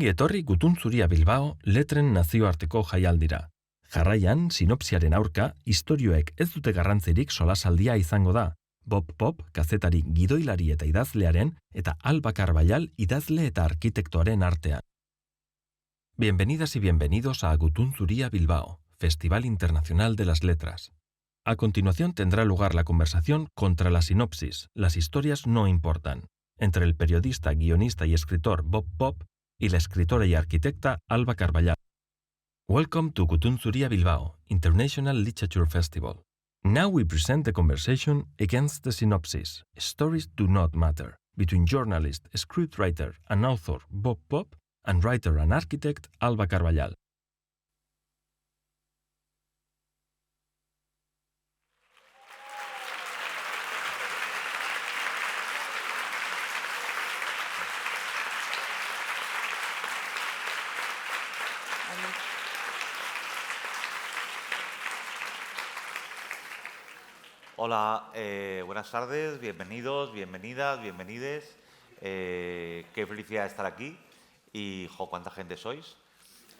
Ongi etorri Gutun Zuria Bilbao letren nazioarteko jaialdira. Jarraian, sinopsiaren aurka, istorioek ez dute garrantzirik solasaldia izango da. Bob Pop, kazetari gidoilari eta idazlearen, eta Alba Carballal, idazle eta arkitektoaren artean. Bienvenidas y bienvenidos a Gutun Zuria Bilbao, Festival Internacional de las Letras. A continuación tendrá lugar la conversación contra la sinopsis, las historias no importan, entre el periodista, guionista y escritor Bob Pop y la escritora y arquitecta Alba Carballal. Welcome to Gutun Zuria Bilbao, International Literature Festival. Now we present the conversation against the synopsis, Stories Do Not Matter, between journalist, scriptwriter and author Bob Pop and writer and architect Alba Carballal. Hola, buenas tardes, bienvenidos, bienvenidas, bienvenides. Qué felicidad estar aquí y, cuánta gente sois.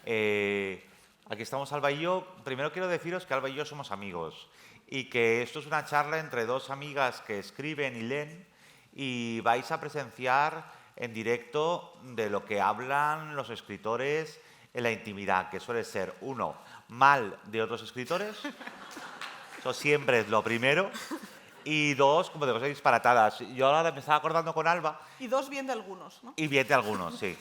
Aquí estamos Alba y yo. Primero quiero deciros que Alba y yo somos amigos y que esto es una charla entre dos amigas que escriben y leen y vais a presenciar en directo de lo que hablan los escritores en la intimidad, que suele ser, uno, mal de otros escritores. Eso siempre es lo primero. Y dos, como de cosas disparatadas. Yo ahora me estaba acordando con Alba. Y dos, bien de algunos, ¿no? Y bien de algunos, sí.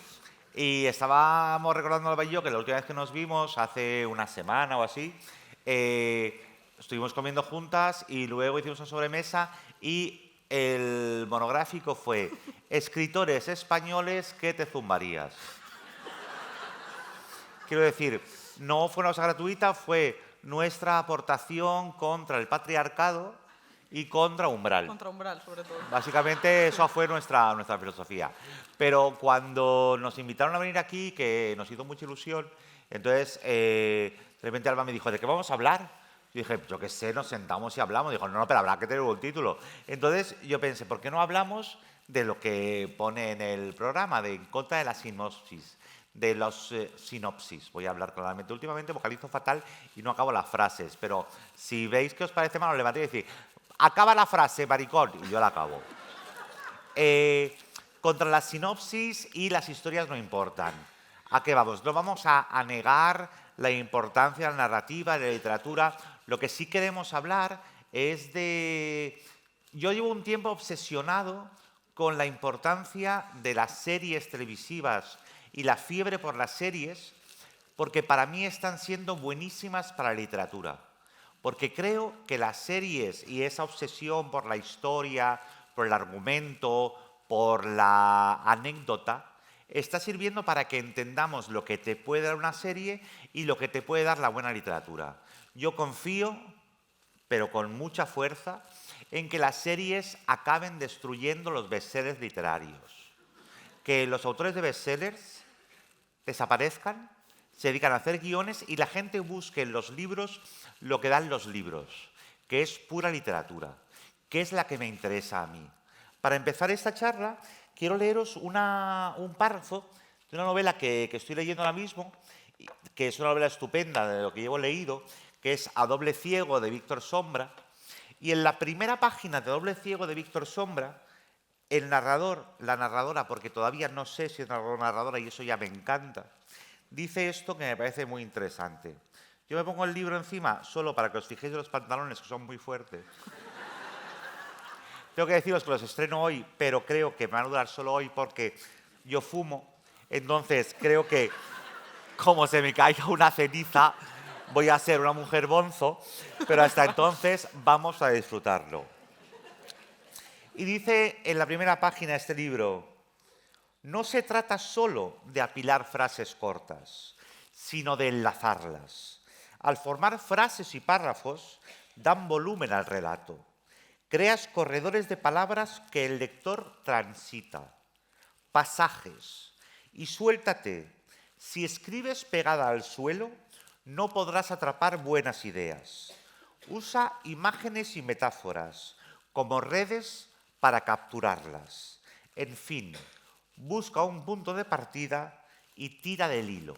Y estábamos recordando Alba y yo que la última vez que nos vimos, hace una semana o así, estuvimos comiendo juntas y luego hicimos una sobremesa y el monográfico fue escritores españoles que te zumbarías. Quiero decir, no fue una cosa gratuita, fue nuestra aportación contra el patriarcado y contra Umbral. Contra Umbral, sobre todo. Básicamente, eso fue nuestra filosofía. Pero cuando nos invitaron a venir aquí, que nos hizo mucha ilusión, entonces, de repente Alba me dijo, ¿de qué vamos a hablar? Yo dije, yo qué sé, nos sentamos y hablamos. Dijo, no, pero habrá que tener un título. Entonces, yo pensé, ¿por qué no hablamos de lo que pone en el programa, de en contra de la sinopsis? De los sinopsis. Voy a hablar claramente. Últimamente vocalizo fatal y no acabo las frases, pero si veis que os parece mal, os levantéis y decís, acaba la frase, maricón, y yo la acabo. Contra las sinopsis y las historias no importan. ¿A qué vamos? No vamos a negar la importancia de la narrativa, de la literatura. Lo que sí queremos hablar es de... Yo llevo un tiempo obsesionado con la importancia de las series televisivas y la fiebre por las series, porque para mí están siendo buenísimas para la literatura. Porque creo que las series y esa obsesión por la historia, por el argumento, por la anécdota, está sirviendo para que entendamos lo que te puede dar una serie y lo que te puede dar la buena literatura. Yo confío, pero con mucha fuerza, en que las series acaben destruyendo los bestsellers literarios. Que los autores de bestsellers desaparezcan, se dedican a hacer guiones y la gente busque en los libros lo que dan los libros, que es pura literatura, que es la que me interesa a mí. Para empezar esta charla, quiero leeros un párrafo de una novela que estoy leyendo ahora mismo, que es una novela estupenda de lo que llevo leído, que es A doble ciego, de Víctor Sombra. Y en la primera página de Doble ciego, de Víctor Sombra, el narrador, la narradora, porque todavía no sé si es narrador o narradora y eso ya me encanta, dice esto que me parece muy interesante. Yo me pongo el libro encima solo para que os fijéis en los pantalones, que son muy fuertes. Tengo que deciros que los estreno hoy, pero creo que me van a durar solo hoy porque yo fumo. Entonces creo que, como se me caiga una ceniza, voy a ser una mujer bonzo, pero hasta entonces vamos a disfrutarlo. Y dice en la primera página de este libro, no se trata solo de apilar frases cortas, sino de enlazarlas. Al formar frases y párrafos, dan volumen al relato. Creas corredores de palabras que el lector transita, pasajes, y suéltate. Si escribes pegada al suelo, no podrás atrapar buenas ideas. Usa imágenes y metáforas como redes para capturarlas. En fin, busca un punto de partida y tira del hilo.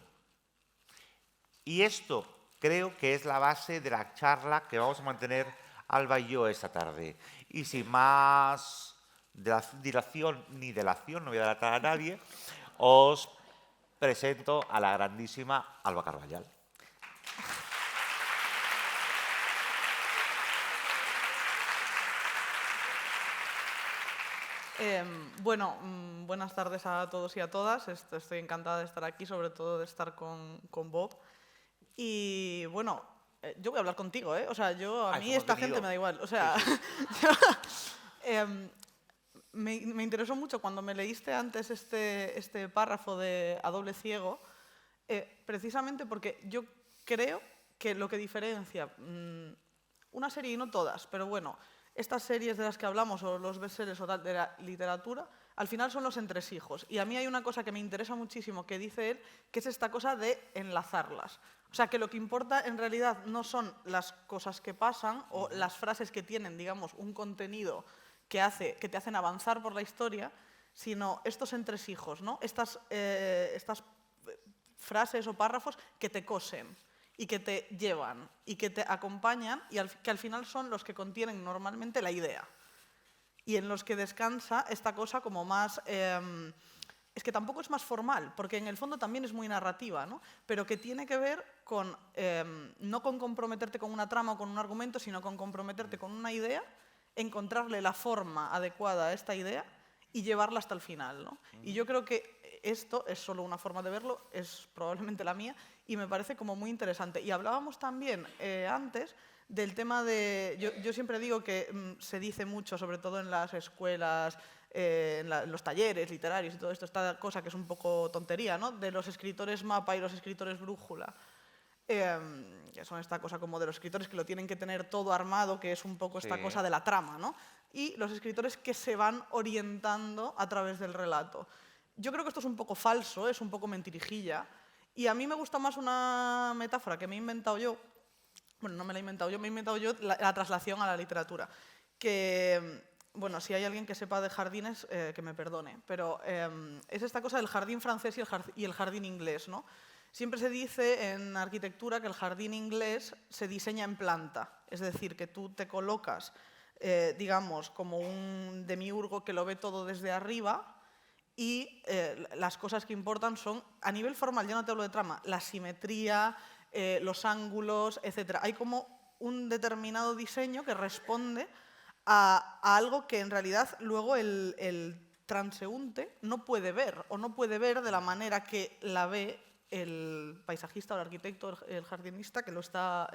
Y esto creo que es la base de la charla que vamos a mantener Alba y yo esta tarde. Y sin más dilación ni delación, no voy a delatar a nadie, os presento a la grandísima Alba Carballal. Buenas tardes a todos y a todas. Estoy encantada de estar aquí, sobre todo de estar con Bob. Y bueno, yo voy a hablar contigo, ¿eh? O sea, a mí esta gente me da igual. O sea, me interesó mucho cuando me leíste antes este párrafo de A doble ciego, precisamente porque yo creo que lo que diferencia una serie, y no todas, pero bueno, estas series de las que hablamos, o los bestsellers o tal, de la literatura, al final son los entresijos. Y a mí hay una cosa que me interesa muchísimo que dice él, que es esta cosa de enlazarlas. O sea, que lo que importa en realidad no son las cosas que pasan o las frases que tienen, digamos, un contenido que te hacen avanzar por la historia, sino estos entresijos, ¿no? Estas frases o párrafos que te cosen y que te llevan y que te acompañan y que al final son los que contienen normalmente la idea y en los que descansa esta cosa como más... es que tampoco es más formal, porque en el fondo también es muy narrativa, ¿no? Pero que tiene que ver con, no con comprometerte con una trama o con un argumento, sino con comprometerte con una idea, encontrarle la forma adecuada a esta idea y llevarla hasta el final, ¿no? Y yo creo que esto es solo una forma de verlo, es probablemente la mía, y me parece como muy interesante. Y hablábamos también antes del tema de... Yo siempre digo que se dice mucho, sobre todo en las escuelas, en los talleres literarios y todo esto, esta cosa que es un poco tontería, ¿no? De los escritores mapa y los escritores brújula. Que son esta cosa como de los escritores que lo tienen que tener todo armado, que es un poco esta cosa de la trama, ¿no? Y los escritores que se van orientando a través del relato. Yo creo que esto es un poco falso, es un poco mentirijilla, y a mí me gusta más una metáfora que me he inventado yo. Bueno, no me la he inventado yo, me he inventado yo la traslación a la literatura. Que, bueno, si hay alguien que sepa de jardines, que me perdone, pero es esta cosa del jardín francés y el jardín inglés, ¿no? Siempre se dice en arquitectura que el jardín inglés se diseña en planta, es decir, que tú te colocas, digamos, como un demiurgo que lo ve todo desde arriba y las cosas que importan son, a nivel formal, ya no te hablo de trama, la simetría, los ángulos, etc. Hay como un determinado diseño que responde a algo que en realidad luego el transeúnte no puede ver, o no puede ver de la manera que la ve el paisajista o el arquitecto, el jardinista que lo está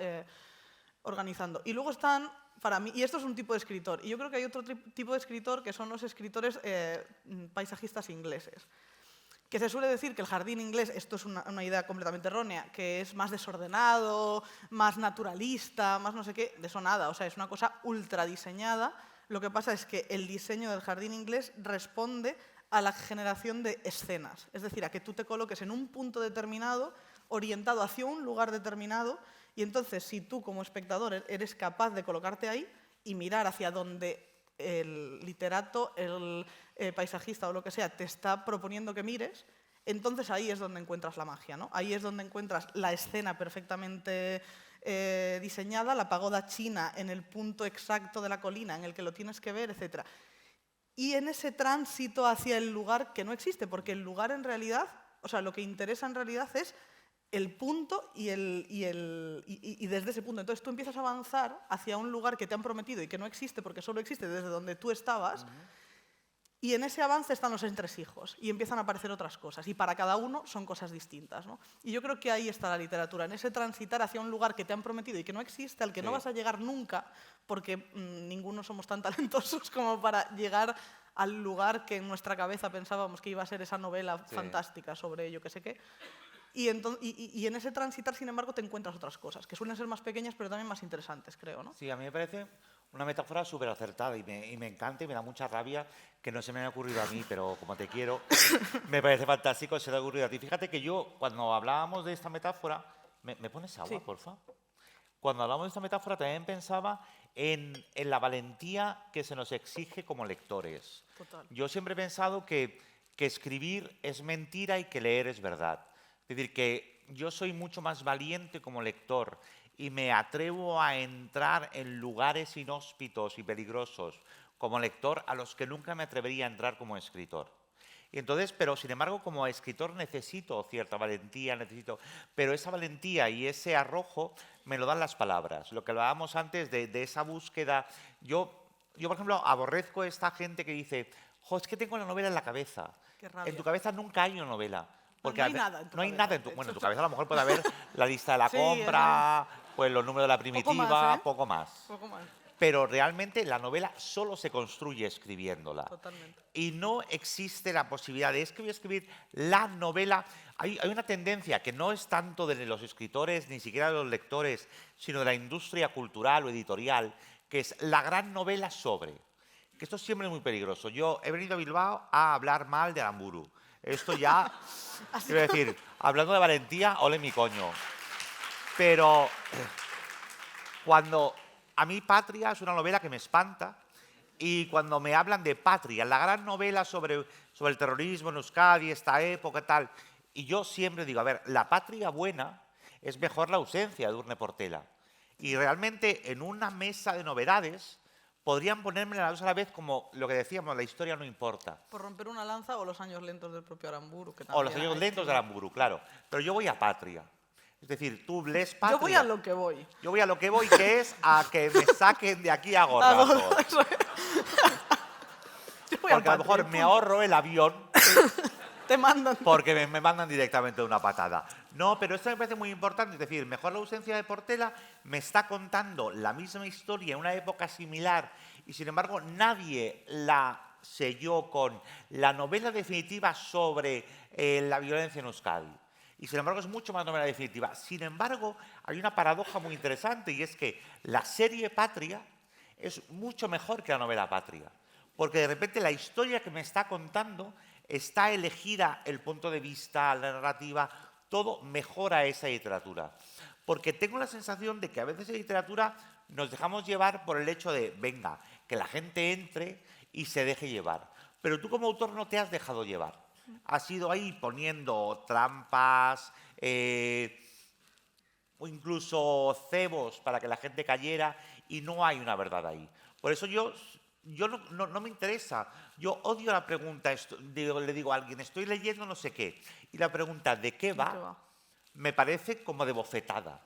organizando. Y luego están, para mí, y esto es un tipo de escritor, y yo creo que hay otro tipo de escritor que son los escritores paisajistas ingleses, que se suele decir que el jardín inglés, esto es una idea completamente errónea, que es más desordenado, más naturalista, más no sé qué, de eso nada, o sea, es una cosa ultra diseñada. Lo que pasa es que el diseño del jardín inglés responde a la generación de escenas, es decir, a que tú te coloques en un punto determinado, orientado hacia un lugar determinado, y entonces si tú como espectador eres capaz de colocarte ahí y mirar hacia donde el literato, el paisajista o lo que sea te está proponiendo que mires, entonces ahí es donde encuentras la magia, ¿no? Ahí es donde encuentras la escena perfectamente diseñada, la pagoda china en el punto exacto de la colina en el que lo tienes que ver, etc. Y en ese tránsito hacia el lugar que no existe, porque el lugar en realidad, o sea, lo que interesa en realidad es el punto y desde ese punto. Entonces tú empiezas a avanzar hacia un lugar que te han prometido y que no existe porque solo existe desde donde tú estabas, y en ese avance están los entresijos y empiezan a aparecer otras cosas, y para cada uno son cosas distintas, ¿no? Y yo creo que ahí está la literatura, en ese transitar hacia un lugar que te han prometido y que no existe, al que no vas a llegar nunca, porque ninguno somos tan talentosos como para llegar al lugar que en nuestra cabeza pensábamos que iba a ser esa novela fantástica sobre yo que sé qué. Y en ese transitar, sin embargo, te encuentras otras cosas, que suelen ser más pequeñas, pero también más interesantes, creo, ¿no? Sí, a mí me parece una metáfora súper acertada y me encanta y me da mucha rabia que no se me haya ocurrido a mí, pero como te quiero, me parece fantástico que se te haya ocurrido a ti. Fíjate que yo, cuando hablábamos de esta metáfora... ¿Me pones agua, porfa? Cuando hablamos de esta metáfora también pensaba en la valentía que se nos exige como lectores. Total. Yo siempre he pensado que que escribir es mentira y que leer es verdad. Es decir, que yo soy mucho más valiente como lector y me atrevo a entrar en lugares inhóspitos y peligrosos como lector a los que nunca me atrevería a entrar como escritor. Y entonces, pero sin embargo, como escritor necesito cierta valentía, pero esa valentía y ese arrojo me lo dan las palabras. Lo que hablábamos antes de esa búsqueda. Yo, por ejemplo, aborrezco a esta gente que dice, jo, es que tengo la novela en la cabeza. Qué rabia. En tu cabeza nunca hay una novela. Porque no hay nada en tu no hay cabeza, nada en de bueno, en tu hecho. cabeza a lo mejor puede haber la lista de la Sí, compra, pues los números de la primitiva, más, ¿eh? poco más. Poco más. Pero realmente la novela solo se construye escribiéndola. Totalmente. Y no existe la posibilidad de escribir la novela. Hay una tendencia que no es tanto de los escritores, ni siquiera de los lectores, sino de la industria cultural o editorial, que es la gran novela sobre. Que esto siempre es muy peligroso. Yo he venido a Bilbao a hablar mal de Aramburu. Esto ya, quiero decir, hablando de valentía, ole mi coño. Pero cuando a mí Patria es una novela que me espanta, y cuando me hablan de Patria, la gran novela sobre el terrorismo en Euskadi, esta época, tal, y yo siempre digo, a ver, la patria buena es mejor la ausencia de Edurne Portela. Y realmente en una mesa de novedades podrían ponerme las dos a la vez como lo que decíamos, la historia no importa. Por romper una lanza o los años lentos del propio Aramburu. Que O los también años hay. lentos de Aramburu, claro. Pero yo voy a Patria. Es decir, tú lees Patria. Yo voy a lo que voy. Yo voy a lo que voy, que es a que me saquen de aquí a gorrazos. Porque a lo mejor me ahorro el avión. Te mandan. Porque me mandan directamente de una patada. No, pero esto me parece muy importante. Es decir, mejor la ausencia de Portela me está contando la misma historia en una época similar y, sin embargo, nadie la selló con la novela definitiva sobre la violencia en Euskadi. Y, sin embargo, es mucho más novela definitiva. Sin embargo, hay una paradoja muy interesante y es que la serie Patria es mucho mejor que la novela Patria. Porque, de repente, la historia que me está contando está elegida el punto de vista, la narrativa, todo mejora esa literatura. Porque tengo la sensación de que a veces en literatura nos dejamos llevar por el hecho de, venga, que la gente entre y se deje llevar. Pero tú como autor no te has dejado llevar. Has ido ahí poniendo trampas o incluso cebos para que la gente cayera y no hay una verdad ahí. Por eso yo no me interesa. Yo odio la pregunta, le digo a alguien, estoy leyendo no sé qué, y la pregunta ¿de qué va? Me parece como de bofetada.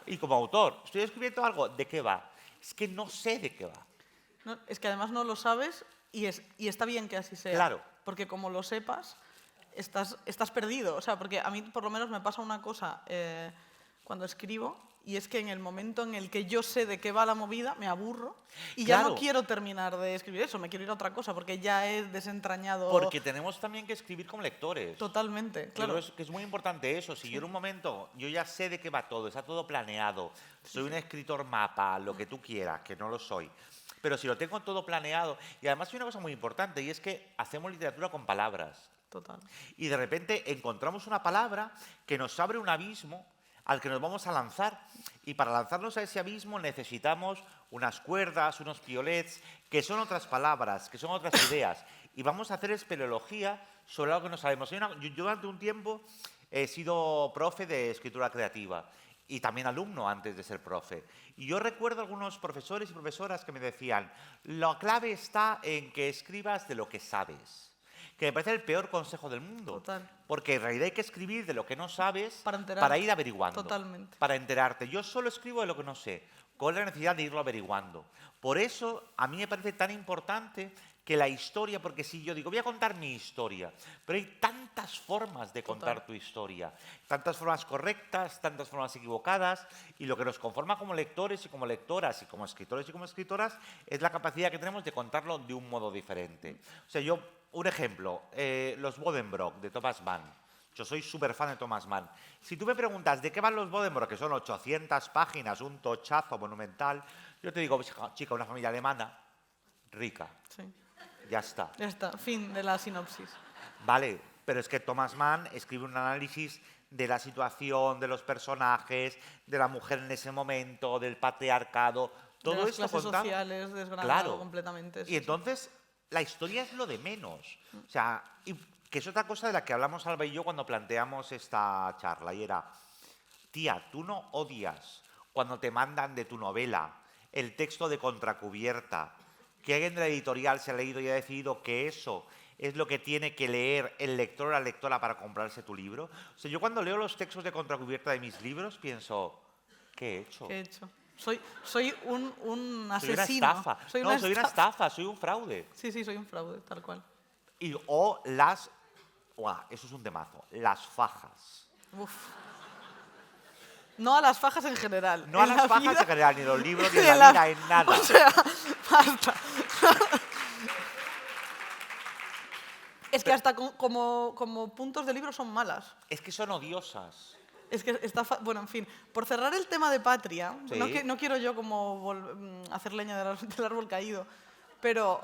Y como autor, estoy escribiendo algo, ¿de qué va? Es que no sé de qué va. No, es que además no lo sabes y está bien que así sea. Claro. Porque como lo sepas, estás perdido. O sea, porque a mí por lo menos me pasa una cosa cuando escribo, y es que en el momento en el que yo sé de qué va la movida, me aburro y ya no quiero terminar de escribir eso, me quiero ir a otra cosa porque ya he desentrañado... Porque tenemos también que escribir como lectores. Totalmente, claro. Yo creo que es muy importante eso. Si yo en un momento, yo ya sé de qué va todo, está todo planeado, soy un escritor mapa, lo que tú quieras, que no lo soy, pero si lo tengo todo planeado... Y además hay una cosa muy importante y es que hacemos literatura con palabras. Total. Y de repente encontramos una palabra que nos abre un abismo al que nos vamos a lanzar. Y para lanzarnos a ese abismo necesitamos unas cuerdas, unos piolets, que son otras palabras, que son otras ideas. Y vamos a hacer espeleología sobre algo que no sabemos. Yo durante un tiempo he sido profe de escritura creativa y también alumno antes de ser profe. Y yo recuerdo algunos profesores y profesoras que me decían, la clave está en que escribas de lo que sabes. Que me parece el peor consejo del mundo. Total. Porque en realidad hay que escribir de lo que no sabes para ir averiguando. Totalmente. Para enterarte. Yo solo escribo de lo que no sé, con la necesidad de irlo averiguando. Por eso a mí me parece tan importante que la historia, porque si yo digo, voy a contar mi historia, pero hay tantas formas de contar tu historia, tantas formas correctas, tantas formas equivocadas, y lo que nos conforma como lectores y como lectoras, y como escritores y como escritoras, es la capacidad que tenemos de contarlo de un modo diferente. O sea, un ejemplo, los Bodenbrock, de Thomas Mann. Yo soy súper fan de Thomas Mann. Si tú me preguntas de qué van los Bodenbrock, que son 800 páginas, un tochazo monumental, yo te digo, chica, una familia alemana, rica. Sí. Ya está. Ya está, fin de la sinopsis. Vale, pero es que Thomas Mann escribe un análisis de la situación, de los personajes, de la mujer en ese momento, del patriarcado, todo de las esto clases contado. sociales desgranado Claro. completamente. Y entonces la historia es lo de menos. O sea, y que es otra cosa de la que hablamos Alba y yo cuando planteamos esta charla, y era, tía, tú no odias cuando te mandan de tu novela el texto de contracubierta, que alguien de la editorial se ha leído y ha decidido que eso es lo que tiene que leer el lector o la lectora para comprarse tu libro. O sea, yo cuando leo los textos de contracubierta de mis libros pienso, ¿qué he hecho? ¿Qué he hecho? Soy un Soy una asesino. estafa. Soy una estafa, soy un fraude. Sí, sí, soy un fraude, tal cual. O las... Uah, eso es un temazo. Las fajas. Uf. No a las fajas en general. No a En las la fajas vida- en general, ni en los libros, ni ni en la vida, en nada. O sea, basta. Es que hasta como puntos de libro son malas. Es que son odiosas. Es que bueno, en fin, por cerrar el tema de Patria, Sí. no quiero yo como hacer leña del árbol caído, pero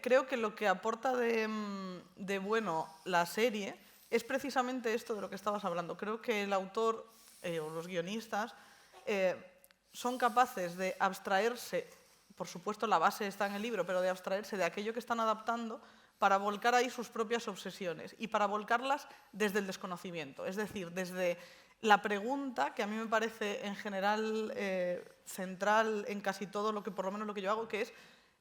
creo que lo que aporta de bueno la serie es precisamente esto de lo que estabas hablando. Creo que el autor o los guionistas son capaces de abstraerse, por supuesto la base está en el libro, pero de abstraerse de aquello que están adaptando para volcar ahí sus propias obsesiones y para volcarlas desde el desconocimiento, es decir, desde la pregunta, que a mí me parece en general central en casi todo lo que, por lo menos lo que yo hago, que es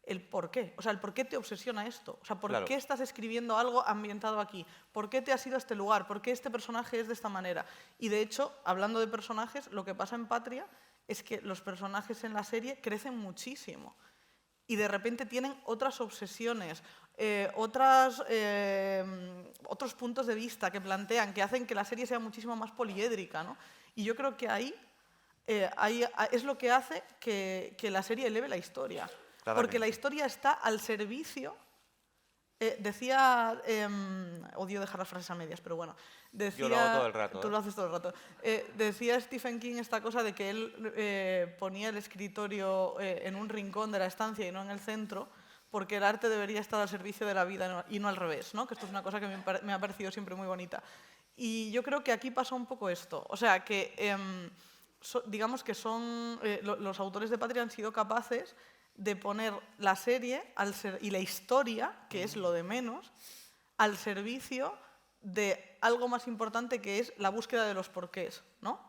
el por qué. O sea, el por qué te obsesiona esto. O sea, ¿por qué estás escribiendo algo ambientado aquí? ¿Por qué te has ido a este lugar? ¿Por qué este personaje es de esta manera? Y de hecho, hablando de personajes, lo que pasa en Patria es que los personajes en la serie crecen muchísimo. Y de repente tienen otras obsesiones, otros puntos de vista que plantean, que hacen que la serie sea muchísimo más poliédrica, ¿no? Y yo creo que ahí es lo que hace que la serie eleve la historia. Porque la historia está al servicio. Decía, odio dejar las frases a medias, pero bueno, decía, yo lo hago todo el rato. Tú lo haces todo el rato. Decía Stephen King esta cosa de que él ponía el escritorio en un rincón de la estancia y no en el centro, porque el arte debería estar al servicio de la vida y no al revés, ¿no? Que esto es una cosa que me ha parecido siempre muy bonita. Y yo creo que aquí pasa un poco esto. O sea, que digamos que los autores de Patria han sido capaces de poner la serie y la historia, que es lo de menos, al servicio de algo más importante, que es la búsqueda de los porqués, ¿no?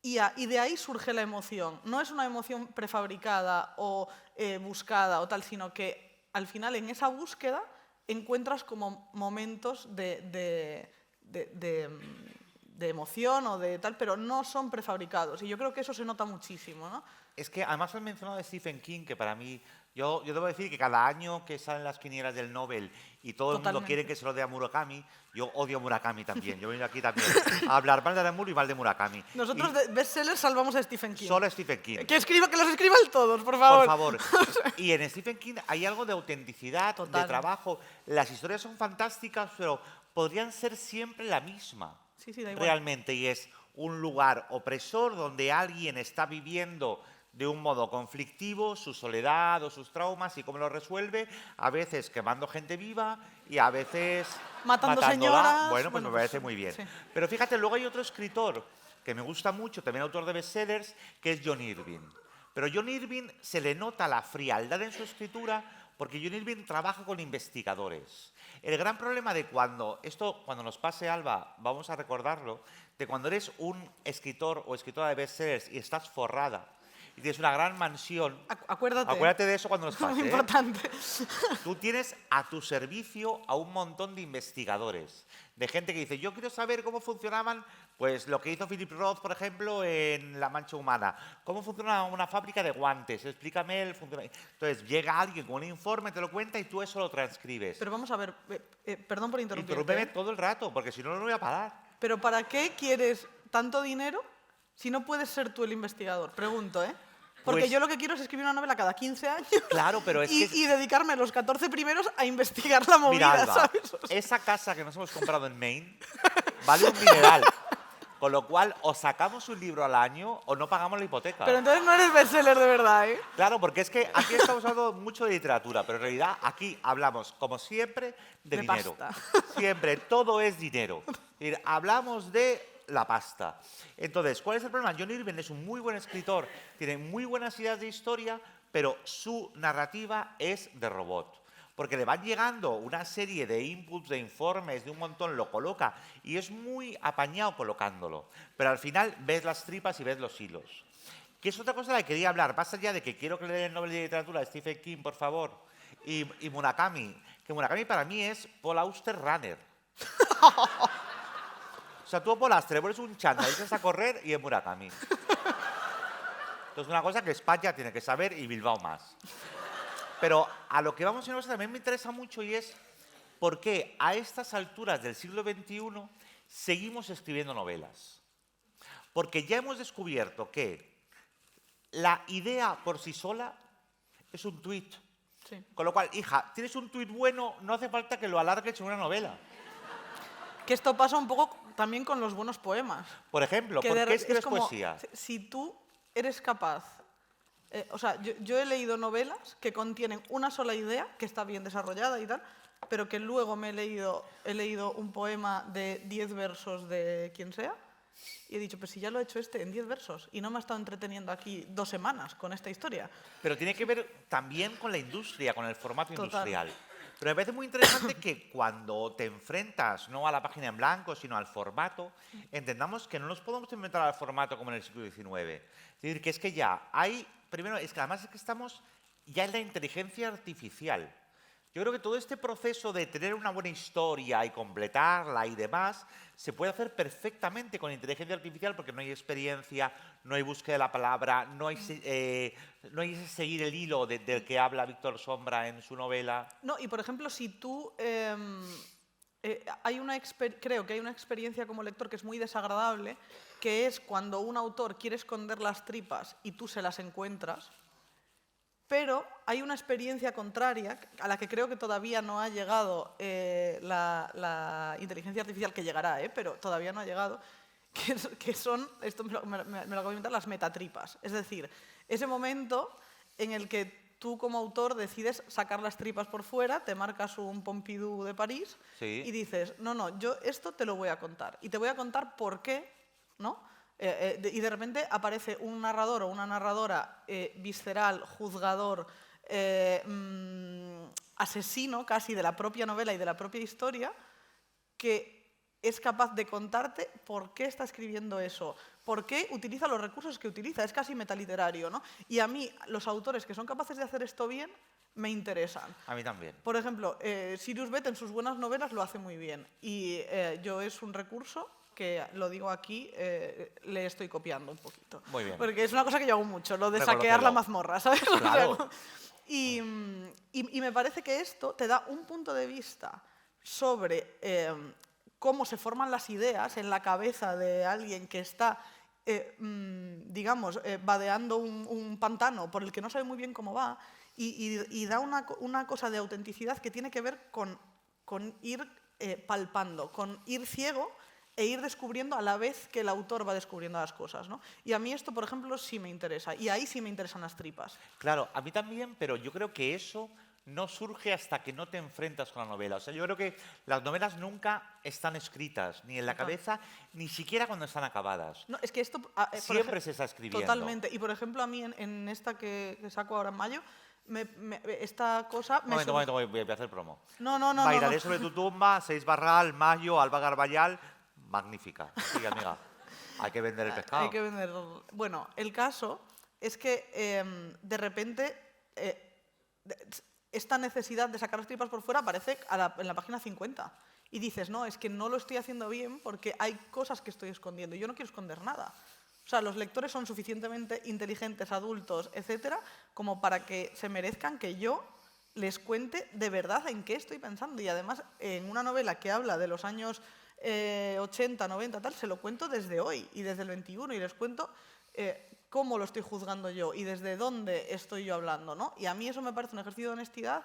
Y de ahí surge la emoción. No es una emoción prefabricada o buscada o tal, sino que al final en esa búsqueda encuentras como momentos de emoción o de tal, pero no son prefabricados. Y yo creo que eso se nota muchísimo, ¿no? Es que además has mencionado de Stephen King, que para mí, yo debo decir que cada año que salen las quinielas del Nobel y todo el mundo quiere que se lo dé a Murakami, yo odio a Murakami también. Yo vengo aquí también a hablar mal de Aramuro y mal de Murakami. Nosotros de bestsellers salvamos a Stephen King. Solo a Stephen King. Que los escriban todos, por favor. Por favor. Y en Stephen King hay algo de autenticidad, Total. de trabajo. Las historias son fantásticas, pero podrían ser siempre la misma. Sí, da igual. Realmente, y es un lugar opresor donde alguien está viviendo de un modo conflictivo su soledad o sus traumas y cómo lo resuelve, a veces quemando gente viva y a veces matando matándola. señoras. Bueno, pues me parece muy bien. Sí. Pero fíjate, luego hay otro escritor que me gusta mucho, también autor de bestsellers, que es John Irving. Pero John Irving se le nota la frialdad en su escritura porque John Irving trabaja con investigadores. El gran problema de cuando nos pase, Alba, vamos a recordarlo, de cuando eres un escritor o escritora de bestsellers y estás forrada y tienes una gran mansión, acuérdate de eso cuando nos pase. Muy importante. Tú tienes a tu servicio a un montón de investigadores, de gente que dice, yo quiero saber cómo funcionaban, pues lo que hizo Philip Roth, por ejemplo, en La Mancha Humana. ¿Cómo funciona una fábrica de guantes? Explícame el funcionamiento. Entonces llega alguien con un informe, te lo cuenta y tú eso lo transcribes. Pero vamos a ver, perdón por interrumpirte. Interrúmpeme todo el rato, porque si no, no voy a parar. Pero ¿para qué quieres tanto dinero si no puedes ser tú el investigador? Pregunto, ¿eh? Porque Pues- yo lo que quiero es escribir una novela cada 15 años Claro, pero es que... y dedicarme los 14 primeros a investigar la movida, Mira, Alba, ¿sabes? O sea, esa casa que nos hemos comprado en Maine vale un mineral. Con lo cual, o sacamos un libro al año o no pagamos la hipoteca. pero entonces no eres bestseller de verdad, ¿eh? Claro, porque es que aquí estamos hablando mucho de literatura, pero en realidad aquí hablamos, como siempre, de dinero. pasta. Siempre, todo es dinero. Es decir, hablamos de la pasta. Entonces, ¿cuál es el problema? John Irving es un muy buen escritor, tiene muy buenas ideas de historia, pero su narrativa es de robot. porque le van llegando una serie de inputs, de informes, de un montón, lo coloca y es muy apañado colocándolo. Pero al final ves las tripas y ves los hilos. Que es otra cosa de la que quería hablar, más allá de que quiero que le den el Nobel de Literatura a Stephen King, por favor, y Murakami, que Murakami para mí es Paul Auster Runner. O sea, tú a Paul Auster le pones un chándal, dices a correr y es Murakami. Entonces, una cosa que España tiene que saber y Bilbao más. Pero a lo que vamos a ir, también me interesa mucho y es por qué a estas alturas del siglo XXI seguimos escribiendo novelas. Porque ya hemos descubierto que la idea por sí sola es un tuit. Sí. Con lo cual, hija, tienes un tuit bueno, no hace falta que lo alargues en una novela. Que esto pasa un poco también con los buenos poemas. Por ejemplo, Que ¿por de qué re- escribes es como, poesía? Si tú eres capaz... o sea, yo he leído novelas que contienen una sola idea, que está bien desarrollada y tal, pero que luego he leído un poema de 10 versos de quien sea, y he dicho, pues si ya lo he hecho en 10 versos, y no me ha estado entreteniendo aquí 2 semanas con esta historia. Pero tiene que ver también con la industria, con el formato Total. industrial. Pero me parece muy interesante que cuando te enfrentas no a la página en blanco, sino al formato, entendamos que no nos podemos enfrentar al formato como en el siglo XIX. Es decir, que es que ya hay... Primero, es que además es que estamos ya en la inteligencia artificial. Yo creo que todo este proceso de tener una buena historia y completarla y demás se puede hacer perfectamente con inteligencia artificial porque no hay experiencia, no hay búsqueda de la palabra, no hay ese seguir el hilo del que habla Víctor Sombra en su novela. No, y por ejemplo, si tú... creo que hay una experiencia como lector que es muy desagradable, que es cuando un autor quiere esconder las tripas y tú se las encuentras, pero hay una experiencia contraria a la que creo que todavía no ha llegado la inteligencia artificial, que llegará, pero todavía no ha llegado, que son, esto me lo acabo de inventar, las metatripas. Es decir, ese momento en el que tú como autor decides sacar las tripas por fuera, te marcas un Pompidou de París y dices, no, yo esto te lo voy a contar. Y te voy a contar por qué, ¿no? Y de repente aparece un narrador o una narradora visceral, juzgador, asesino casi de la propia novela y de la propia historia, que es capaz de contarte por qué está escribiendo eso, por qué utiliza los recursos que utiliza, es casi metaliterario, ¿no? Y a mí, los autores que son capaces de hacer esto bien, me interesan. A mí también. Por ejemplo, Sirius Beth en sus buenas novelas lo hace muy bien, y yo es un recurso que, lo digo aquí, le estoy copiando un poquito. Muy bien. Porque es una cosa que yo hago mucho, lo de saquear la mazmorra, ¿sabes? Claro. Y me parece que esto te da un punto de vista sobre cómo se forman las ideas en la cabeza de alguien que está, digamos, vadeando un pantano por el que no sabe muy bien cómo va, y da una cosa de autenticidad que tiene que ver con ir palpando, con ir ciego e ir descubriendo a la vez que el autor va descubriendo las cosas, ¿no? Y a mí esto, por ejemplo, sí me interesa, y ahí sí me interesan las tripas. Claro, a mí también, pero yo creo que eso no surge hasta que no te enfrentas con la novela. O sea, yo creo que las novelas nunca están escritas, ni en la cabeza, ni siquiera cuando están acabadas. No, es que esto... Siempre se está escribiendo. Totalmente. Y, por ejemplo, a mí en esta que saco ahora en mayo, esta cosa... Un momento, voy a hacer promo. No. Bailaré sobre tu tumba, 6 Barral, Mayo, Alba Garballal. Magnífica. Sí, amiga. Hay que vender el pescado. Hay que vender... Bueno, el caso es que de repente esta necesidad de sacar las tripas por fuera aparece en la página 50. Y dices, no, es que no lo estoy haciendo bien porque hay cosas que estoy escondiendo. Yo no quiero esconder nada. O sea, los lectores son suficientemente inteligentes, adultos, etcétera, como para que se merezcan que yo les cuente de verdad en qué estoy pensando. Y además, en una novela que habla de los años 80, 90, tal, se lo cuento desde hoy y desde el 21 y les cuento cómo lo estoy juzgando yo y desde dónde estoy yo hablando, ¿no? Y a mí eso me parece un ejercicio de honestidad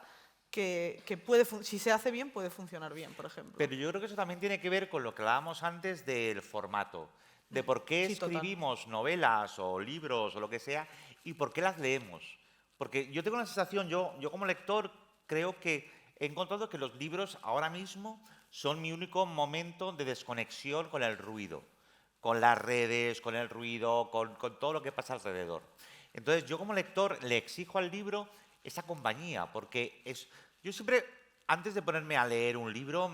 que puede, si se hace bien, puede funcionar bien, por ejemplo. Pero yo creo que eso también tiene que ver con lo que hablábamos antes del formato, de por qué escribimos novelas o libros o lo que sea y por qué las leemos. Porque yo tengo la sensación, yo como lector creo que he encontrado que los libros ahora mismo son mi único momento de desconexión con el ruido, con las redes, con el ruido, con todo lo que pasa alrededor. Entonces yo como lector le exijo al libro esa compañía, porque Yo siempre, antes de ponerme a leer un libro,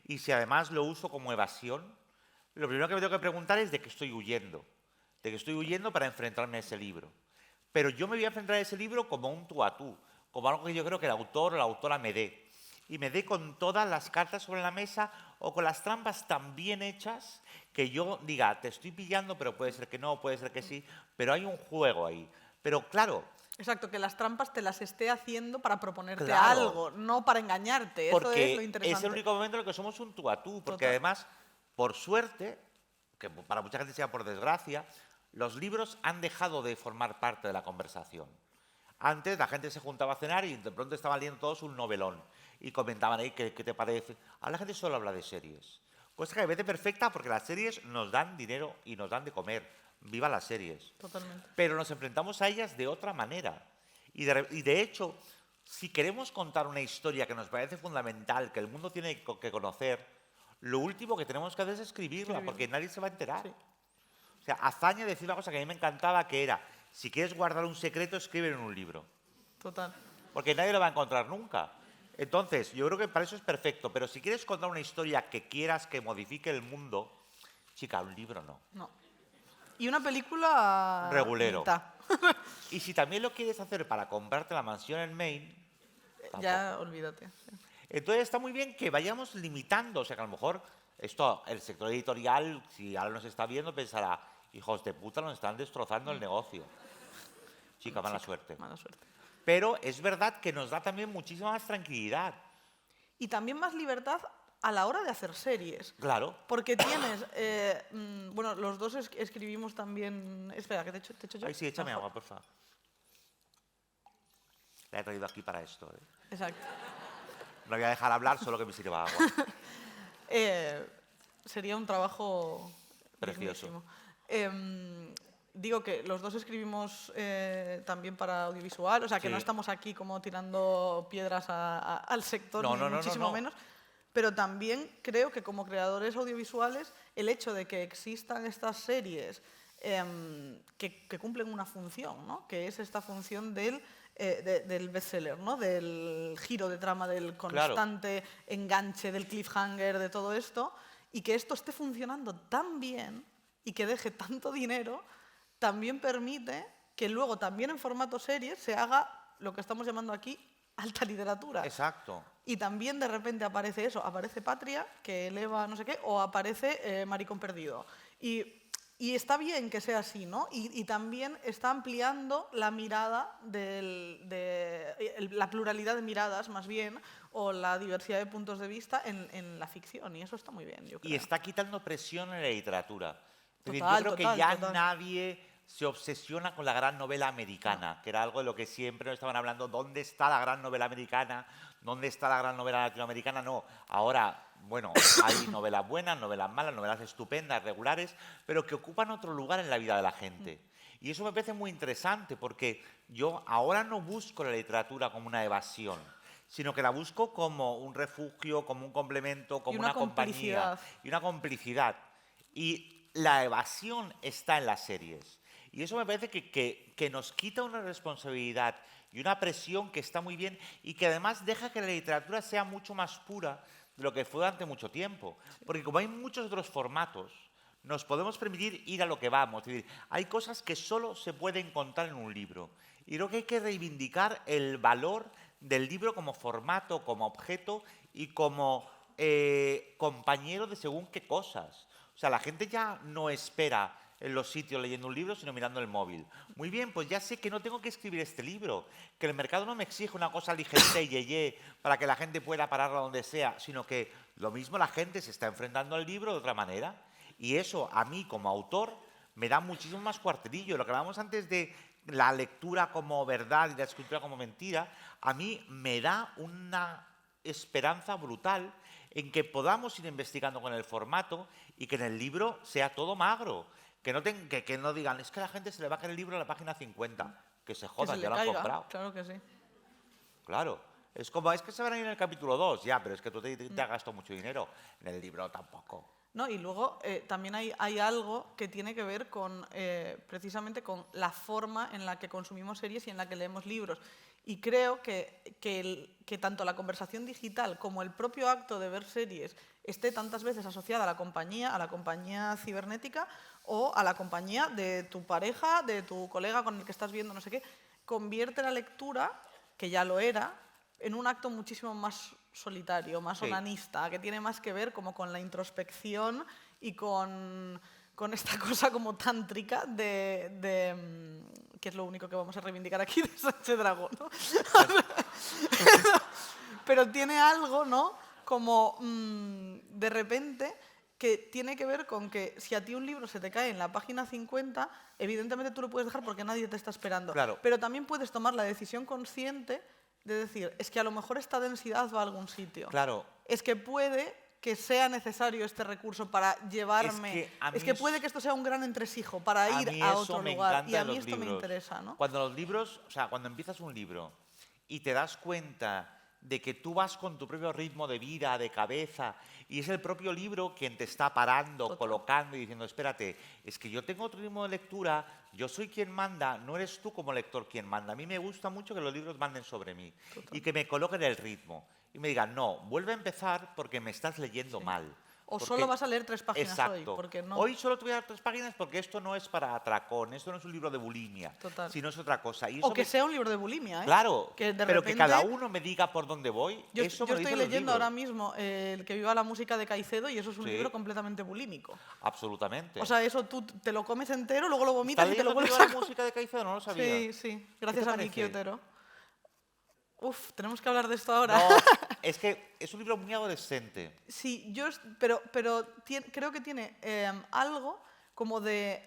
y si además lo uso como evasión, lo primero que me tengo que preguntar es de qué estoy huyendo. De qué estoy huyendo para enfrentarme a ese libro. Pero yo me voy a enfrentar a ese libro como un tú a tú, como algo que yo creo que el autor o la autora me dé. Y me dé con todas las cartas sobre la mesa o con las trampas tan bien hechas que yo diga, te estoy pillando, pero puede ser que no, puede ser que sí, pero hay un juego ahí. Pero claro, Exacto, que las trampas te las esté haciendo para proponerte Claro. algo, no para engañarte. Eso es lo porque es interesante. el único momento en el que somos un tú a tú, porque Total. además, por suerte, que para mucha gente sea por desgracia, los libros han dejado de formar parte de la conversación. Antes la gente se juntaba a cenar y de pronto estaban leyendo todos un novelón y comentaban ahí qué te parece. Ahora la gente solo habla de series. Cosa que me parece perfecta porque las series nos dan dinero y nos dan de comer. Viva las series. Totalmente. Pero nos enfrentamos a ellas de otra manera. Y de hecho, si queremos contar una historia que nos parece fundamental, que el mundo tiene que conocer, lo último que tenemos que hacer es escribirla, porque nadie se va a enterar. Sí. O sea, Azaña decía una cosa que a mí me encantaba, que era, si quieres guardar un secreto, escríbelo en un libro. Total. Porque nadie lo va a encontrar nunca. Entonces, yo creo que para eso es perfecto. Pero si quieres contar una historia que quieras que modifique el mundo, chica, un libro no. No. Y una película... Regulero. mitad. Y si también lo quieres hacer para comprarte la mansión en Maine, Ya, olvídate. Sí. entonces está muy bien que vayamos limitando. O sea, que a lo mejor esto, el sector editorial, si ahora nos está viendo, pensará, hijos de puta, nos están destrozando el negocio. Chica, mala suerte. Mala suerte. Pero es verdad que nos da también muchísima más tranquilidad. Y también más libertad a la hora de hacer series. Claro. Porque tienes... bueno, los dos escribimos también... Espera, que te echo yo. Ay, sí, échame Mejor. agua, por favor. La he traído aquí para esto. ¿Eh? Exacto. No voy a dejar hablar, solo que me sirva agua. Sería un trabajo Precioso. dignísimo. Digo que los dos escribimos también para audiovisual, o sea que Sí. no estamos aquí como tirando piedras al sector, No, ni no, no, muchísimo no. menos, pero también creo que como creadores audiovisuales el hecho de que existan estas series que cumplen una función, ¿no? Que es esta función del bestseller, ¿no? Del giro de trama, del constante enganche, del cliffhanger, de todo esto, y que esto esté funcionando tan bien y que deje tanto dinero, también permite que luego también en formato series se haga lo que estamos llamando aquí alta literatura. Exacto. Y también de repente aparece eso, aparece Patria, que eleva no sé qué, o aparece Maricón Perdido. Y está bien que sea así, ¿no? Y también está ampliando la mirada, la pluralidad de miradas, más bien, o la diversidad de puntos de vista en la ficción. Y eso está muy bien, yo creo. Y está quitando presión en la literatura. Es decir, Total, yo creo total, que ya total. nadie se obsesiona con la gran novela americana, que era algo de lo que siempre nos estaban hablando. ¿Dónde está la gran novela americana? ¿Dónde está la gran novela latinoamericana? No, ahora, bueno, hay novelas buenas, novelas malas, novelas estupendas, regulares, pero que ocupan otro lugar en la vida de la gente. Y eso me parece muy interesante, porque yo ahora no busco la literatura como una evasión, sino que la busco como un refugio, como un complemento, como una compañía y una complicidad. Y la evasión está en las series. Y eso me parece que nos quita una responsabilidad y una presión que está muy bien y que además deja que la literatura sea mucho más pura de lo que fue durante mucho tiempo. Porque como hay muchos otros formatos, nos podemos permitir ir a lo que vamos. Es decir, hay cosas que solo se pueden contar en un libro. Y creo que hay que reivindicar el valor del libro como formato, como objeto y como compañero de según qué cosas. O sea, la gente ya no espera en los sitios leyendo un libro, sino mirando el móvil. Muy bien, pues ya sé que no tengo que escribir este libro, que el mercado no me exige una cosa ligerita y yeye para que la gente pueda pararla donde sea, sino que lo mismo la gente se está enfrentando al libro de otra manera. Y eso a mí como autor me da muchísimo más cuartelillo. Lo que hablábamos antes de la lectura como verdad y la escritura como mentira, a mí me da una esperanza brutal en que podamos ir investigando con el formato y que en el libro sea todo magro. Que no digan, es que a la gente se le va a caer el libro a la página 50. Que se jodan, que se ya le lo han caiga, comprado. claro que sí. Claro. Es como, es que se van a ir en el capítulo 2, ya, pero es que tú te has gastado mucho dinero. En el libro tampoco. ¿no? Y luego también hay algo que tiene que ver con, precisamente con la forma en la que consumimos series y en la que leemos libros. Y creo que tanto la conversación digital como el propio acto de ver series esté tantas veces asociada a la compañía cibernética o a la compañía de tu pareja, de tu colega con el que estás viendo no sé qué, convierte la lectura, que ya lo era, en un acto muchísimo más solitario, más onanista, que tiene más que ver como con la introspección y con esta cosa como tántrica que es lo único que vamos a reivindicar aquí de Sánchez Dragó, ¿no? Pero tiene algo, ¿no? Como de repente que tiene que ver con que si a ti un libro se te cae en la página 50, evidentemente tú lo puedes dejar porque nadie te está esperando. Claro. Pero también puedes tomar la decisión consciente de decir, es que a lo mejor esta densidad va a algún sitio. Claro. Es que puede que sea necesario este recurso para llevarme... Es que puede que esto sea un gran entresijo para ir a otro lugar. Y a mí esto me interesa, ¿no? Cuando los libros, o sea, cuando empiezas un libro y te das cuenta de que tú vas con tu propio ritmo de vida, de cabeza, y es el propio libro quien te está parando, colocando y diciendo, espérate, es que yo tengo otro ritmo de lectura, yo soy quien manda, no eres tú como lector quien manda. A mí me gusta mucho que los libros manden sobre mí y que me coloquen el ritmo y me digan, no, vuelve a empezar porque me estás leyendo mal. O solo vas a leer 3 páginas Exacto. hoy, porque no... Hoy solo te voy a dar 3 páginas porque esto no es para atracón, esto no es un libro de bulimia, sino es otra cosa. Y o que sea un libro de bulimia, ¿eh? Claro, que de pero repente... que cada uno me diga por dónde voy, yo eso me lo estoy dicen los leyendo libros. ahora mismo El que viva la música de Caicedo y eso es un libro completamente bulímico. Absolutamente. O sea, eso tú te lo comes entero, luego lo vomitas y te lo vuelves a... a... la música de Caicedo? No lo sabía. Sí, sí. Gracias a Miki parece? Otero. Uf, tenemos que hablar de esto ahora. No, es que es un libro muy adolescente. Sí, pero creo que tiene algo como de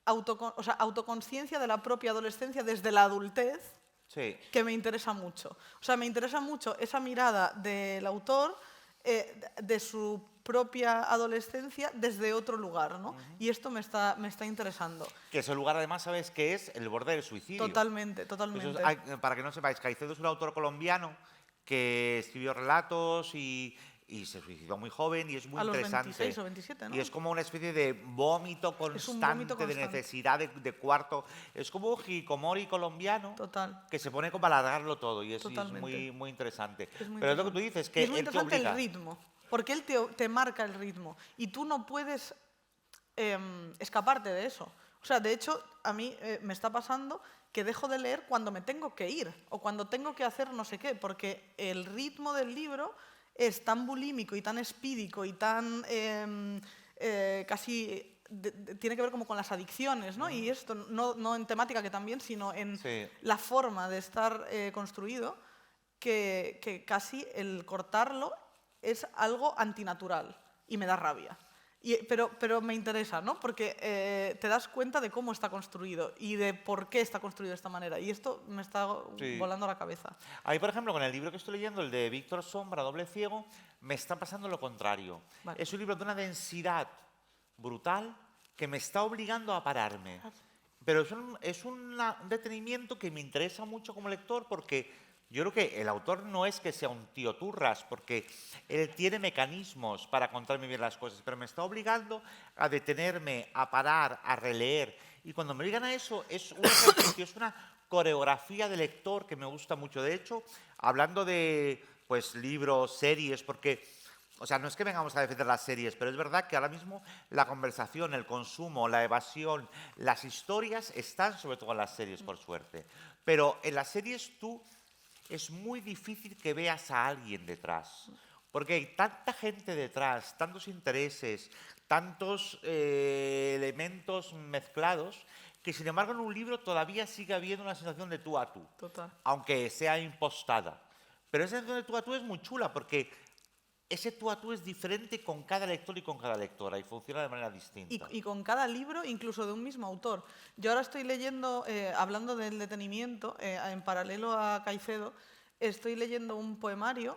autoconciencia de la propia adolescencia desde la adultez que me interesa mucho. O sea, me interesa mucho esa mirada del autor de su propia adolescencia desde otro lugar, ¿no? Y esto me está interesando. Que ese lugar, además, ¿sabes qué es? El borde del suicidio. Totalmente, totalmente. Eso para que no sepáis, Caicedo es un autor colombiano que escribió relatos y se suicidó muy joven y es muy interesante. A los 26 o 27, ¿no? Y es como una especie de vómito constante, de necesidad de cuarto. Es como un hikikomori colombiano que se pone como a alargarlo todo y es muy, muy interesante. Pero es lo que tú dices, que es muy interesante el ritmo, porque él te marca el ritmo y tú no puedes escaparte de eso. O sea, de hecho, a mí me está pasando que dejo de leer cuando me tengo que ir o cuando tengo que hacer no sé qué, porque el ritmo del libro es tan bulímico y tan espídico y tan casi tiene que ver como con las adicciones, ¿no? Y esto no en temática que también, sino en la forma de estar construido, que casi el cortarlo es algo antinatural y me da rabia. Pero me interesa, ¿no? Porque te das cuenta de cómo está construido y de por qué está construido de esta manera. Y esto me está volando la cabeza. A mí, por ejemplo, con el libro que estoy leyendo, el de Víctor Sombra, Doble Ciego, me está pasando lo contrario. Vale. Es un libro de una densidad brutal que me está obligando a pararme. Pero es un detenimiento que me interesa mucho como lector porque yo creo que el autor no es que sea un tío turras, porque él tiene mecanismos para contarme bien las cosas, pero me está obligando a detenerme, a parar, a releer. Y cuando me obligan a eso, es un ejercicio, es una coreografía de lector que me gusta mucho. De hecho, hablando de libros, series, porque, o sea, no es que vengamos a defender las series, pero es verdad que ahora mismo la conversación, el consumo, la evasión, las historias están sobre todo en las series, por suerte. Pero en las series es muy difícil que veas a alguien detrás, porque hay tanta gente detrás, tantos intereses, tantos elementos mezclados, que sin embargo en un libro todavía sigue habiendo una sensación de tú a tú, aunque sea impostada. Pero esa sensación de tú a tú es muy chula, porque ese tú a tú es diferente con cada lector y con cada lectora y funciona de manera distinta. Y con cada libro, incluso de un mismo autor. Yo ahora estoy leyendo, hablando del detenimiento, en paralelo a Caicedo, estoy leyendo un poemario,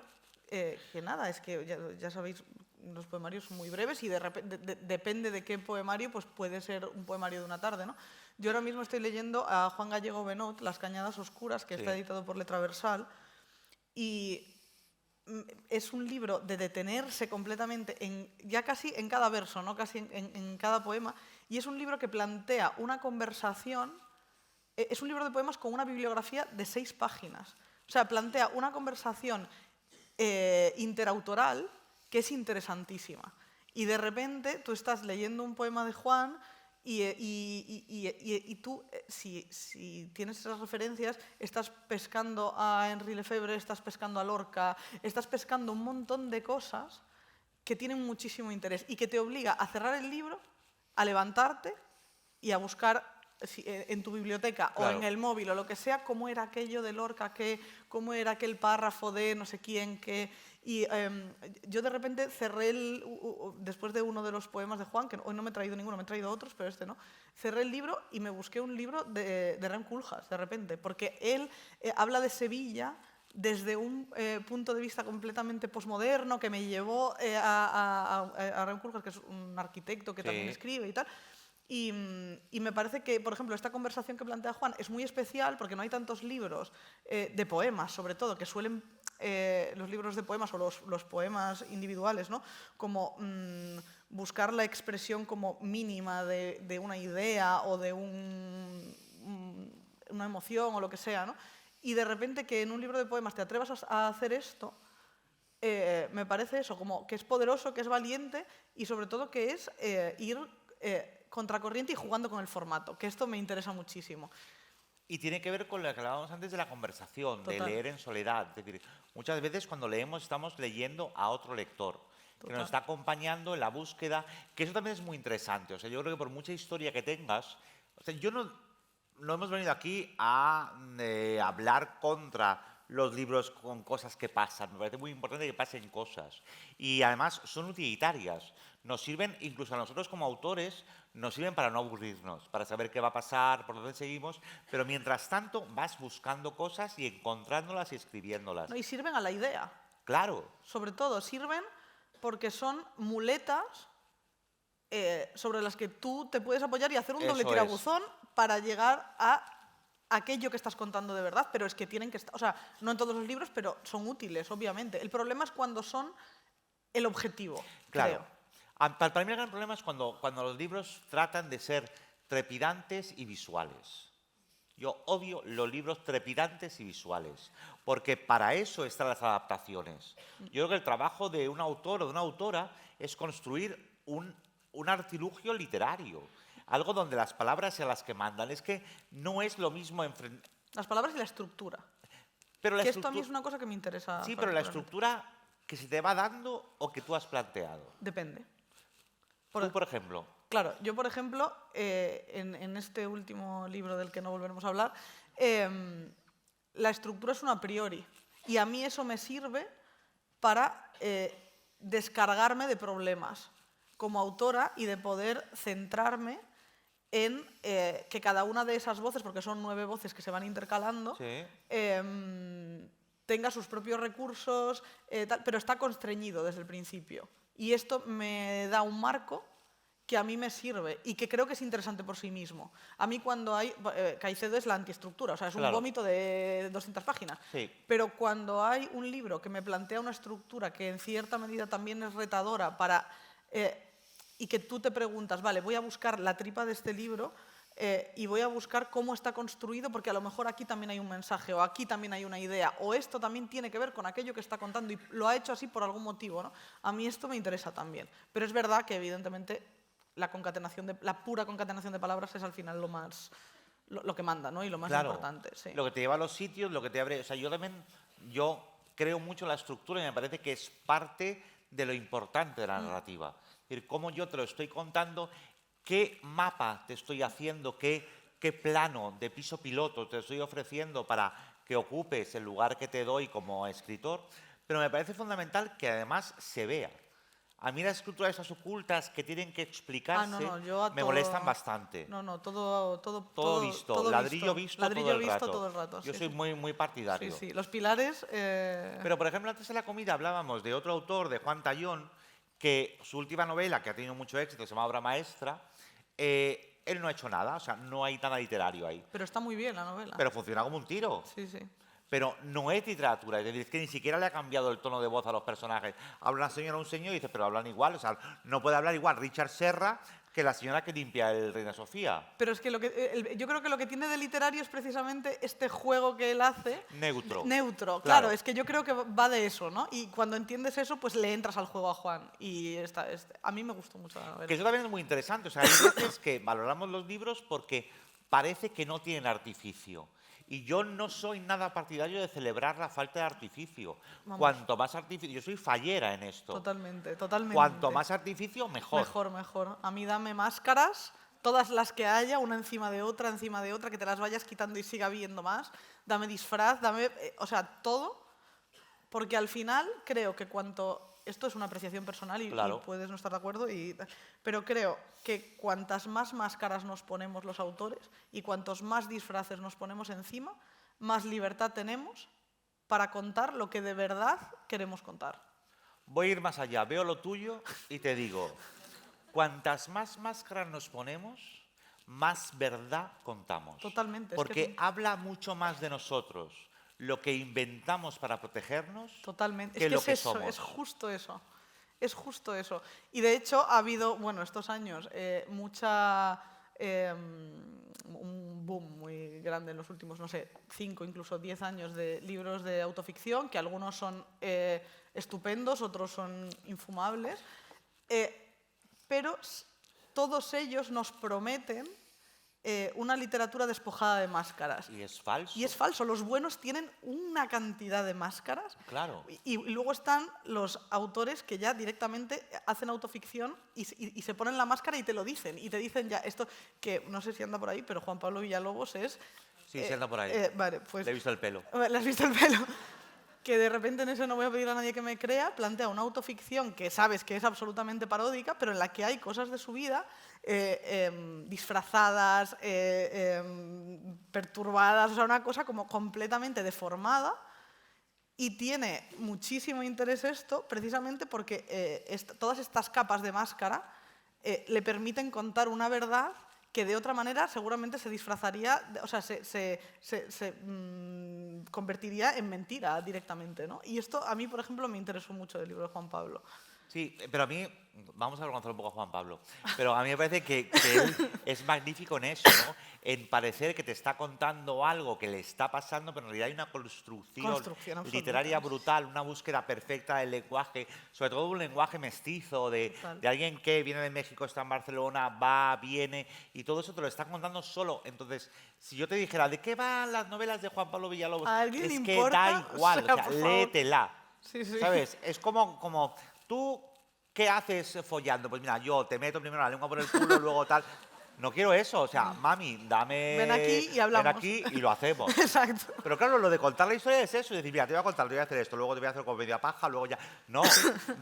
que nada, es que ya sabéis, los poemarios son muy breves y depende de qué poemario, pues puede ser un poemario de una tarde, ¿no? Yo ahora mismo estoy leyendo a Juan Gallego Benot, Las cañadas oscuras, que está editado por Letra Versal, y es un libro de detenerse completamente, ya casi en cada verso, no casi en cada poema, y es un libro que plantea una conversación, es un libro de poemas con una bibliografía de 6 páginas. O sea, plantea una conversación interautoral que es interesantísima. Y de repente tú estás leyendo un poema de Juan y tú, si tienes esas referencias, estás pescando a Henri Lefebvre, estás pescando a Lorca, estás pescando un montón de cosas que tienen muchísimo interés y que te obliga a cerrar el libro, a levantarte y a buscar en tu biblioteca o en el móvil o lo que sea, cómo era aquello de Lorca, cómo era aquel párrafo de no sé quién, y yo de repente cerré, después de uno de los poemas de Juan, que hoy no me he traído ninguno, me he traído otros, pero este no, cerré el libro y me busqué un libro de Rem Koolhaas, de repente, porque él habla de Sevilla desde un punto de vista completamente posmoderno que me llevó a Rem Koolhaas, que es un arquitecto que también escribe y tal. Y me parece que, por ejemplo, esta conversación que plantea Juan es muy especial porque no hay tantos libros de poemas, sobre todo, que suelen los libros de poemas o los poemas individuales, ¿no? Como buscar la expresión como mínima de una idea o de una emoción o lo que sea, ¿no? Y de repente que en un libro de poemas te atrevas a hacer esto, me parece eso, como que es poderoso, que es valiente y sobre todo que es ir contracorriente y jugando con el formato, que esto me interesa muchísimo. Y tiene que ver con lo que hablábamos antes de la conversación, Total. de leer en soledad. Es decir, muchas veces cuando leemos estamos leyendo a otro lector, que nos está acompañando en la búsqueda, que eso también es muy interesante. O sea, yo creo que por mucha historia que tengas, o sea, yo no hemos venido aquí a hablar contra los libros con cosas que pasan. Me parece muy importante que pasen cosas. Y además son utilitarias. Nos sirven, incluso a nosotros como autores, nos sirven para no aburrirnos, para saber qué va a pasar, por dónde seguimos, pero mientras tanto vas buscando cosas y encontrándolas y escribiéndolas. No, y sirven a la idea. Claro. Sobre todo, sirven porque son muletas sobre las que tú te puedes apoyar y hacer un doble tirabuzón para llegar a aquello que estás contando de verdad, pero es que tienen que estar, o sea, no en todos los libros, pero son útiles, obviamente. El problema es cuando son el objetivo, claro. creo. Para mí el gran problema es cuando los libros tratan de ser trepidantes y visuales. Yo odio los libros trepidantes y visuales, porque para eso están las adaptaciones. Yo creo que el trabajo de un autor o de una autora es construir un artilugio literario, algo donde las palabras sean las que mandan. Es que no es lo mismo enfrentar... Las palabras y la estructura. Pero esto a mí es una cosa que me interesa. Sí, pero la estructura que se te va dando o que tú has planteado. Depende. Tú, por ejemplo. Claro, yo, por ejemplo, en este último libro del que no volveremos a hablar, la estructura es un a priori. Y a mí eso me sirve para descargarme de problemas como autora y de poder centrarme en que cada una de esas voces, porque son 9 voces que se van intercalando, tenga sus propios recursos, pero está constreñido desde el principio. Y esto me da un marco que a mí me sirve y que creo que es interesante por sí mismo. A mí cuando hay... Caicedo es la antiestructura, o sea, es un vómito de 200 páginas. Sí. Pero cuando hay un libro que me plantea una estructura que en cierta medida también es retadora para... y que tú te preguntas, vale, voy a buscar la tripa de este libro y voy a buscar cómo está construido, porque a lo mejor aquí también hay un mensaje, o aquí también hay una idea, o esto también tiene que ver con aquello que está contando y lo ha hecho así por algún motivo, ¿no? A mí esto me interesa también. Pero es verdad que, evidentemente, la pura concatenación de palabras es al final lo que manda, ¿no? Y lo más importante. Sí. Lo que te lleva a los sitios, lo que te abre... O sea, yo creo mucho en la estructura y me parece que es parte de lo importante de la narrativa. Es decir, cómo yo te lo estoy contando, qué mapa te estoy haciendo, qué plano de piso piloto te estoy ofreciendo para que ocupes el lugar que te doy como escritor, pero me parece fundamental que además se vea. A mí las estructuras esas ocultas que tienen que explicarse me molestan bastante. Todo visto, todo ladrillo visto todo el rato. Yo soy muy partidario. Sí, los pilares... Pero, por ejemplo, antes de la comida hablábamos de otro autor, de Juan Tallón, que su última novela, que ha tenido mucho éxito, se llama Obra Maestra, él no ha hecho nada, o sea, no hay nada literario ahí. Pero está muy bien la novela. Pero funciona como un tiro. Sí, sí. pero no es literatura, es decir, es que ni siquiera le ha cambiado el tono de voz a los personajes. Habla una señora o un señor y dice, pero hablan igual, o sea, no puede hablar igual Richard Serra que la señora que limpia el Reina Sofía. Pero es que yo creo que lo que tiene de literario es precisamente este juego que él hace. Neutro. Neutro, claro. Es que yo creo que va de eso, ¿no? Y cuando entiendes eso, pues le entras al juego a Juan. Y a mí me gustó mucho la novela. Que eso también es muy interesante. O sea, hay veces que valoramos los libros porque parece que no tienen artificio. Y yo no soy nada partidario de celebrar la falta de artificio. Vamos. Cuanto más artificio... Yo soy fallera en esto. Totalmente, totalmente. Cuanto más artificio, mejor. Mejor, mejor. A mí dame máscaras, todas las que haya, una encima de otra, que te las vayas quitando y siga habiendo más. Dame disfraz, dame... o sea, todo. Porque al final creo que esto es una apreciación personal y puedes no estar de acuerdo, pero creo que cuantas más máscaras nos ponemos los autores y cuantos más disfraces nos ponemos encima, más libertad tenemos para contar lo que de verdad queremos contar. Voy a ir más allá, veo lo tuyo y te digo, cuantas más máscaras nos ponemos, más verdad contamos. Totalmente. Porque habla mucho más de nosotros lo que inventamos para protegernos. Totalmente. Que lo que eso, somos. es justo eso. Es justo eso. Y de hecho ha habido, estos años, un boom muy grande en los últimos, 5, incluso 10 años de libros de autoficción, que algunos son estupendos, otros son infumables, pero todos ellos nos prometen una literatura despojada de máscaras. Y es falso. Y es falso. Los buenos tienen una cantidad de máscaras. Claro. Y luego están los autores que ya directamente hacen autoficción y se ponen la máscara y te lo dicen. Y te dicen ya esto, que no sé si anda por ahí, pero Juan Pablo Villalobos es... Sí, sí anda por ahí. Vale, pues... Le he visto el pelo. ¿Le has visto el pelo? Que de repente en eso no voy a pedir a nadie que me crea, plantea una autoficción que sabes que es absolutamente paródica, pero en la que hay cosas de su vida disfrazadas, perturbadas, o sea, una cosa como completamente deformada. Y tiene muchísimo interés esto precisamente porque todas estas capas de máscara le permiten contar una verdad que de otra manera seguramente se disfrazaría, o sea, se convertiría en mentira directamente, ¿no? Y esto a mí, por ejemplo, me interesó mucho del libro de Juan Pablo. Sí, pero a mí, vamos a reconocer un poco a Juan Pablo, pero a mí me parece que él es magnífico en eso, ¿no? En parecer que te está contando algo que le está pasando, pero en realidad hay una construcción literaria brutal, una búsqueda perfecta del lenguaje, sobre todo un lenguaje mestizo, de alguien que viene de México, está en Barcelona, va, viene, y todo eso te lo está contando solo. Entonces, si yo te dijera, ¿de qué van las novelas de Juan Pablo Villalobos? Es que da igual, o sea, léetela. Sí, sí. ¿Sabes? Es como tú, ¿qué haces follando? Pues mira, yo te meto primero la lengua por el culo, luego tal. No quiero eso, o sea, mami, dame... Ven aquí y hablamos. Ven aquí y lo hacemos. Exacto. Pero claro, lo de contar la historia es eso, es decir, mira, te voy a contar, te voy a hacer esto, luego te voy a hacer comedia paja, luego ya... No,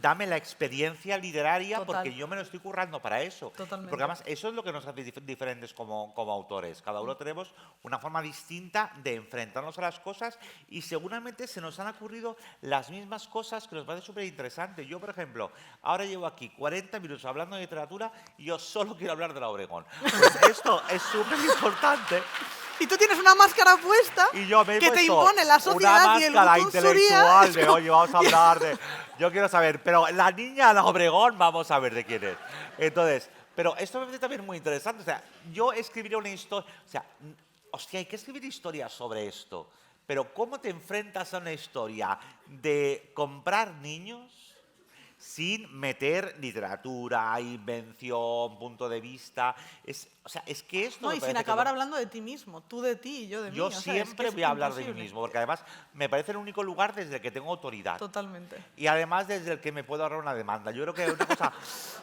dame la experiencia literaria. Total. Porque yo me lo estoy currando para eso. Totalmente. Porque además eso es lo que nos hace diferentes como autores. Cada uno tenemos una forma distinta de enfrentarnos a las cosas y seguramente se nos han ocurrido las mismas cosas que nos parece súper interesante. Yo, por ejemplo, ahora llevo aquí 40 minutos hablando de literatura y yo solo quiero hablar de la Obregón. Pues esto es súper importante. Y tú tienes una máscara puesta y yo me he que te puesto impone la sociedad y el máscara gusto intelectual de, oye, vamos a hablar de... Yo quiero saber, pero la niña de la Obregón, vamos a ver de quién es. Entonces, pero esto me parece también muy interesante. O sea, yo escribiría una historia... O sea, hostia, hay que escribir historias sobre esto. Pero ¿cómo te enfrentas a una historia de comprar niños sin meter literatura, invención, punto de vista? O sea, es que esto... No, y sin acabar hablando de ti mismo, tú de ti y yo de mí. Yo siempre voy a hablar de mí mismo, porque además me parece el único lugar desde el que tengo autoridad. Totalmente. Y además desde el que me puedo ahorrar una demanda. Yo creo que una cosa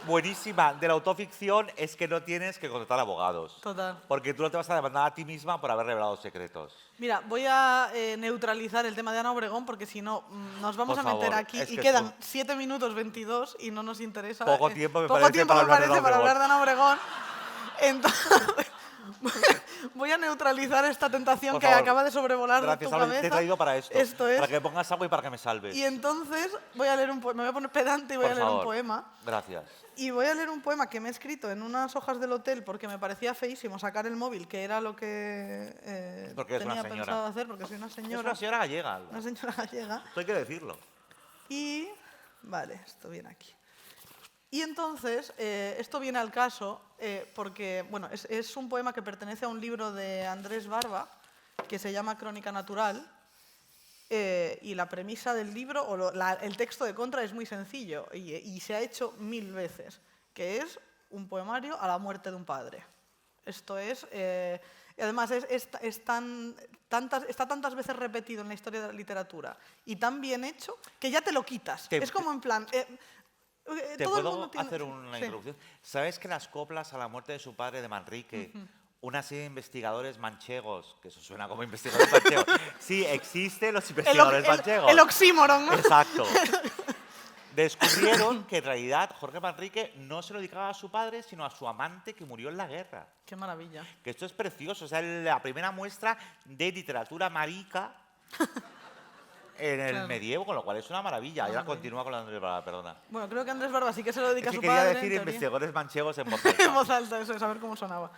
buenísima de la autoficción es que no tienes que contratar abogados. Total. Porque tú no te vas a demandar a ti misma por haber revelado secretos. Mira, voy a neutralizar el tema de Ana Obregón porque si no nos vamos a meter aquí y quedan 7 minutos 22 y no nos interesa. Poco tiempo me parece para hablar de Ana Obregón. Entonces, voy a neutralizar esta tentación Por que favor. acaba de sobrevolar Gracias, tu Álvaro, cabeza. te he traído para esto. Esto es. Para que me pongas agua y para que me salves. Y entonces voy a leer un poema. Me voy a poner pedante y voy Por a leer favor. un poema. Gracias. Y voy a leer un poema que me he escrito en unas hojas del hotel porque me parecía feísimo sacar el móvil, que era lo que Porque eres una tenía señora. pensado hacer, porque soy una Es señora. una señora gallega, Alba. Una señora gallega. Esto hay que decirlo. Y, vale, esto viene aquí. Y entonces, esto viene al caso porque, bueno, es un poema que pertenece a un libro de Andrés Barba que se llama Crónica Natural y la premisa del libro, o el texto de contra es muy sencillo y se ha hecho 1000 veces, que es un poemario a la muerte de un padre. Esto es... y además está tantas veces repetido en la historia de la literatura y tan bien hecho que ya te lo quitas. Es como en plan... ¿Te todo el puedo mundo tiene- hacer una Sí. introducción? ¿Sabes que las coplas a la muerte de su padre de Manrique, una serie de investigadores manchegos, que eso suena como investigadores manchegos, sí, existen los investigadores manchegos. el oxímoron, ¿no? Exacto. Descubrieron que en realidad Jorge Manrique no se lo dedicaba a su padre, sino a su amante que murió en la guerra. Qué maravilla. Que esto es precioso, o sea, la primera muestra de literatura marica en el Claro. medievo, con lo cual es una maravilla. Y ahora maravilla. continúa con la Andrés Barba, perdona. Bueno, creo que Andrés Barba sí que se lo dedica Es a que su quería padre. decir en teoría. investigadores manchegos en voz En alta. voz alta, eso es, a ver cómo sonaba.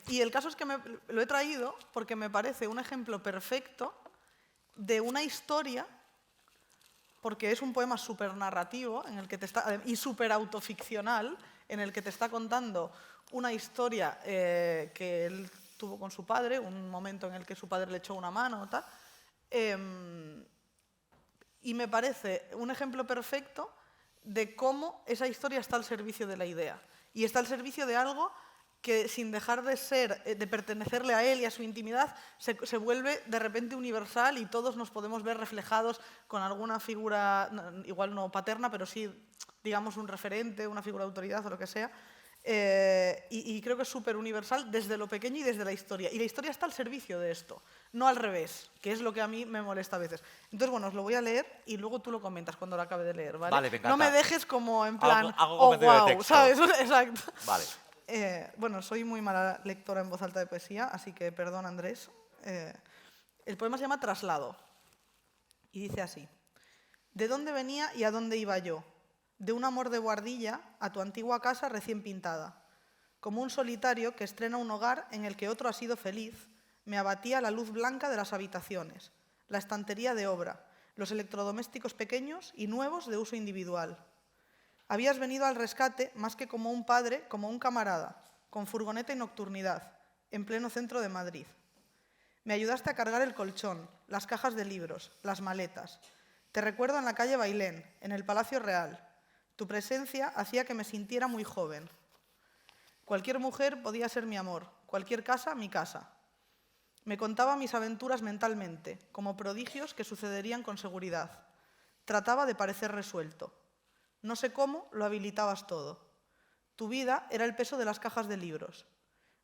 Y el caso es que lo he traído porque me parece un ejemplo perfecto de una historia, porque es un poema súper narrativo en el que y súper autoficcional, en el que te está contando una historia que él tuvo con su padre, un momento en el que su padre le echó una mano, tal. Y me parece un ejemplo perfecto de cómo esa historia está al servicio de la idea. Y está al servicio de algo que, sin dejar de ser, de pertenecerle a él y a su intimidad, se vuelve de repente universal y todos nos podemos ver reflejados con alguna figura, igual no paterna, pero sí, digamos, un referente, una figura de autoridad o lo que sea. Y creo que es súper universal desde lo pequeño y desde la historia. Y la historia está al servicio de esto, no al revés, que es lo que a mí me molesta a veces. Entonces, bueno, os lo voy a leer y luego tú lo comentas cuando lo acabe de leer, ¿vale? Vale, me encanta. No me dejes como en plan, Hago oh, comentario de wow, texto. ¿sabes? Exacto. Vale. Bueno, soy muy mala lectora en voz alta de poesía, así que perdón, Andrés. El poema se llama Traslado y dice así. ¿De dónde venía y a dónde iba yo? De un amor de guardilla a tu antigua casa recién pintada. Como un solitario que estrena un hogar en el que otro ha sido feliz, me abatía la luz blanca de las habitaciones, la estantería de obra, los electrodomésticos pequeños y nuevos de uso individual. Habías venido al rescate más que como un padre, como un camarada, con furgoneta y nocturnidad, en pleno centro de Madrid. Me ayudaste a cargar el colchón, las cajas de libros, las maletas. Te recuerdo en la calle Bailén, en el Palacio Real. Tu presencia hacía que me sintiera muy joven. Cualquier mujer podía ser mi amor, cualquier casa mi casa. Me contaba mis aventuras mentalmente, como prodigios que sucederían con seguridad. Trataba de parecer resuelto. No sé cómo lo habilitabas todo. Tu vida era el peso de las cajas de libros.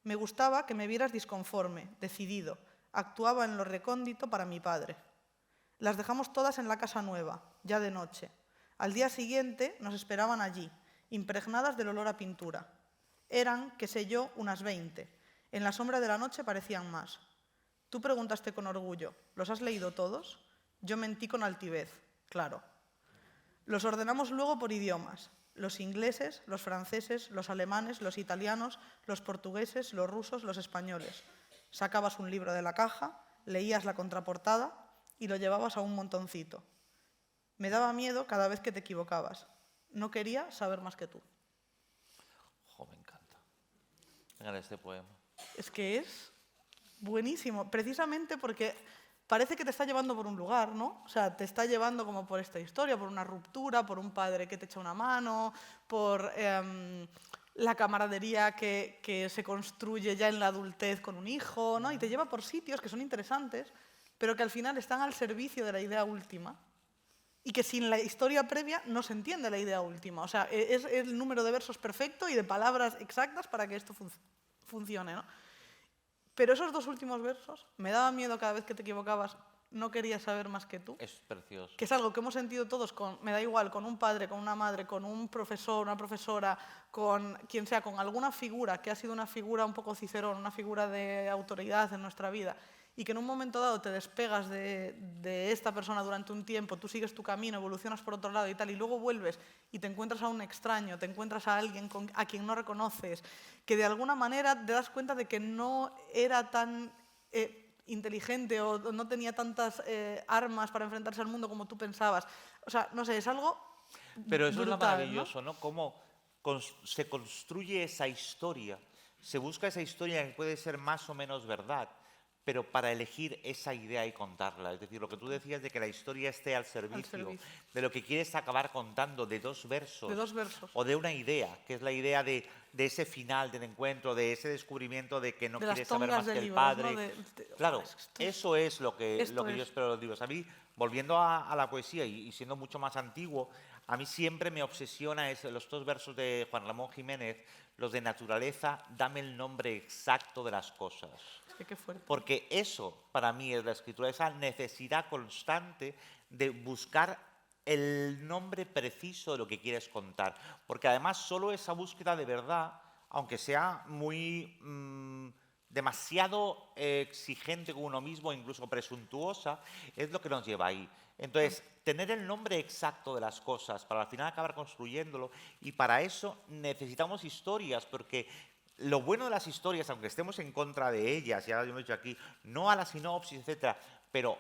Me gustaba que me vieras disconforme, decidido. Actuaba en lo recóndito para mi padre. Las dejamos todas en la casa nueva, ya de noche. Al día siguiente nos esperaban allí, impregnadas del olor a pintura. Eran, qué sé yo, unas 20. En la sombra de la noche parecían más. Tú preguntaste con orgullo, ¿los has leído todos? Yo mentí con altivez, claro. Los ordenamos luego por idiomas. Los ingleses, los franceses, los alemanes, los italianos, los portugueses, los rusos, los españoles. Sacabas un libro de la caja, leías la contraportada y lo llevabas a un montoncito. Me daba miedo cada vez que te equivocabas. No quería saber más que tú. Me encanta. Venga, este poema. Es que es buenísimo, precisamente porque parece que te está llevando por un lugar, ¿no? O sea, te está llevando como por esta historia, por una ruptura, por un padre que te echa una mano, por la camaradería que se construye ya en la adultez con un hijo, ¿no? Y te lleva por sitios que son interesantes, pero que al final están al servicio de la idea última y que sin la historia previa no se entiende la idea última. O sea, es el número de versos perfecto y de palabras exactas para que esto funcione, ¿no? Pero esos dos últimos versos, me daba miedo cada vez que te equivocabas, no quería saber más que tú. Es precioso. Que es algo que hemos sentido todos, me da igual, con un padre, con una madre, con un profesor, una profesora, con quien sea, con alguna figura que ha sido una figura un poco Cicerón, una figura de autoridad en nuestra vida, y que en un momento dado te despegas de esta persona durante un tiempo, tú sigues tu camino, evolucionas por otro lado y tal, y luego vuelves y te encuentras a un extraño, te encuentras a alguien a quien no reconoces, que de alguna manera te das cuenta de que no era tan inteligente o no tenía tantas armas para enfrentarse al mundo como tú pensabas. O sea, no sé, es algo Pero eso brutal, es lo maravilloso, ¿no? Cómo se construye esa historia, se busca esa historia que puede ser más o menos verdad, pero para elegir esa idea y contarla. Es decir, lo que tú decías de que la historia esté al servicio de lo que quieres acabar contando, de dos versos. De dos versos. O de una idea, que es la idea de ese final del encuentro, de ese descubrimiento de que no De las quieres saber tongas más que del el libro, padre. ¿no? Claro, Esto eso es lo que esto yo es. espero de los libros. A mí, volviendo a la poesía y siendo mucho más antiguo, a mí siempre me obsesiona los dos versos de Juan Ramón Jiménez, los de naturaleza, dame el nombre exacto de las cosas. Qué fuerte. Porque eso, para mí, es la escritura, esa necesidad constante de buscar el nombre preciso de lo que quieres contar. Porque además solo esa búsqueda de verdad, aunque sea muy demasiado exigente con uno mismo, incluso presuntuosa, es lo que nos lleva ahí. Entonces, tener el nombre exacto de las cosas para al final acabar construyéndolo, y para eso necesitamos historias, porque lo bueno de las historias, aunque estemos en contra de ellas, ya lo hemos dicho aquí, no a la sinopsis, etcétera, pero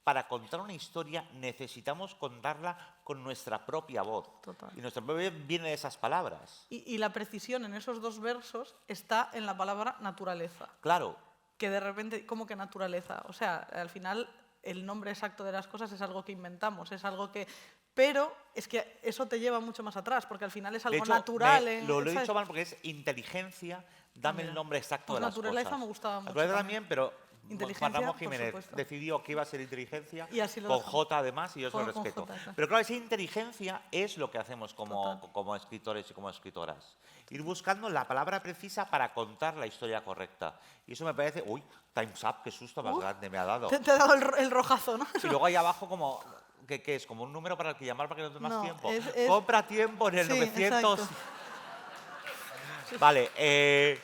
para contar una historia necesitamos contarla con nuestra propia voz. Total. Y nuestra propia voz viene de esas palabras. Y la precisión en esos dos versos está en la palabra naturaleza. Claro. Que de repente, ¿cómo que naturaleza? O sea, al final el nombre exacto de las cosas es algo que inventamos, es algo que... Pero es que eso te lleva mucho más atrás, porque al final es algo de hecho, natural. Lo he dicho mal porque es inteligencia, dame el nombre exacto pues de las cosas. naturaleza me gustaba mucho. Naturaleza también, pero Juan Ramón por Jiménez supuesto. decidió que iba a ser inteligencia, Y así lo con dejamos. J además, y yo se lo Con respeto. J, claro. Pero claro, esa inteligencia es lo que hacemos como escritores y como escritoras. Ir buscando la palabra precisa para contar la historia correcta. Y eso me parece... Uy, Time's Up, qué susto más grande me ha dado. Te ha dado el rojazo, ¿no? Y luego ahí abajo como... ¿Qué es? ¿Como un número para el que llamar para que nos dé más No, tiempo? es- Compra tiempo en el Sí, 900... exacto. Vale,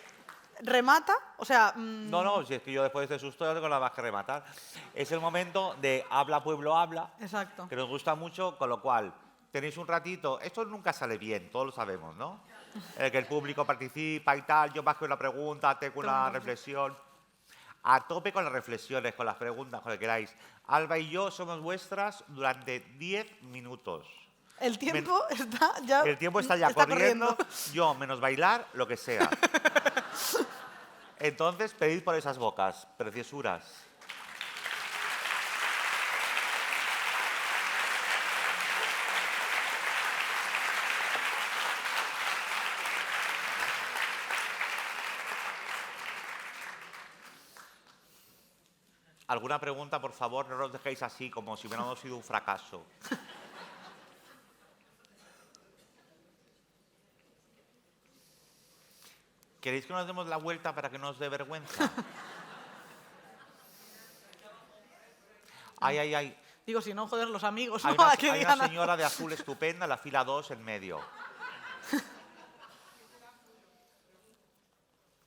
Remata, o sea... no, si es que yo después de este susto ya no tengo nada más que rematar. Es el momento de habla, pueblo, habla, Exacto. que nos gusta mucho, con lo cual tenéis un ratito. Esto nunca sale bien, todos lo sabemos, ¿no? Que el público participa y tal, yo más que una pregunta, tengo una reflexión. A tope con las reflexiones, con las preguntas, con lo que queráis. Alba y yo somos vuestras durante 10 minutos. El tiempo está ya... El tiempo está ya corriendo. Yo, menos bailar, lo que sea. Entonces, pedid por esas bocas, preciosuras. ¿Alguna pregunta, por favor? No nos dejéis así, como si hubiéramos sido un fracaso. ¿Queréis que nos demos la vuelta para que no os dé vergüenza? Ay. Digo, si no, joder, los amigos, Hay ¿no? una, A que hay digan una algo. señora de azul estupenda en la fila 2 en medio.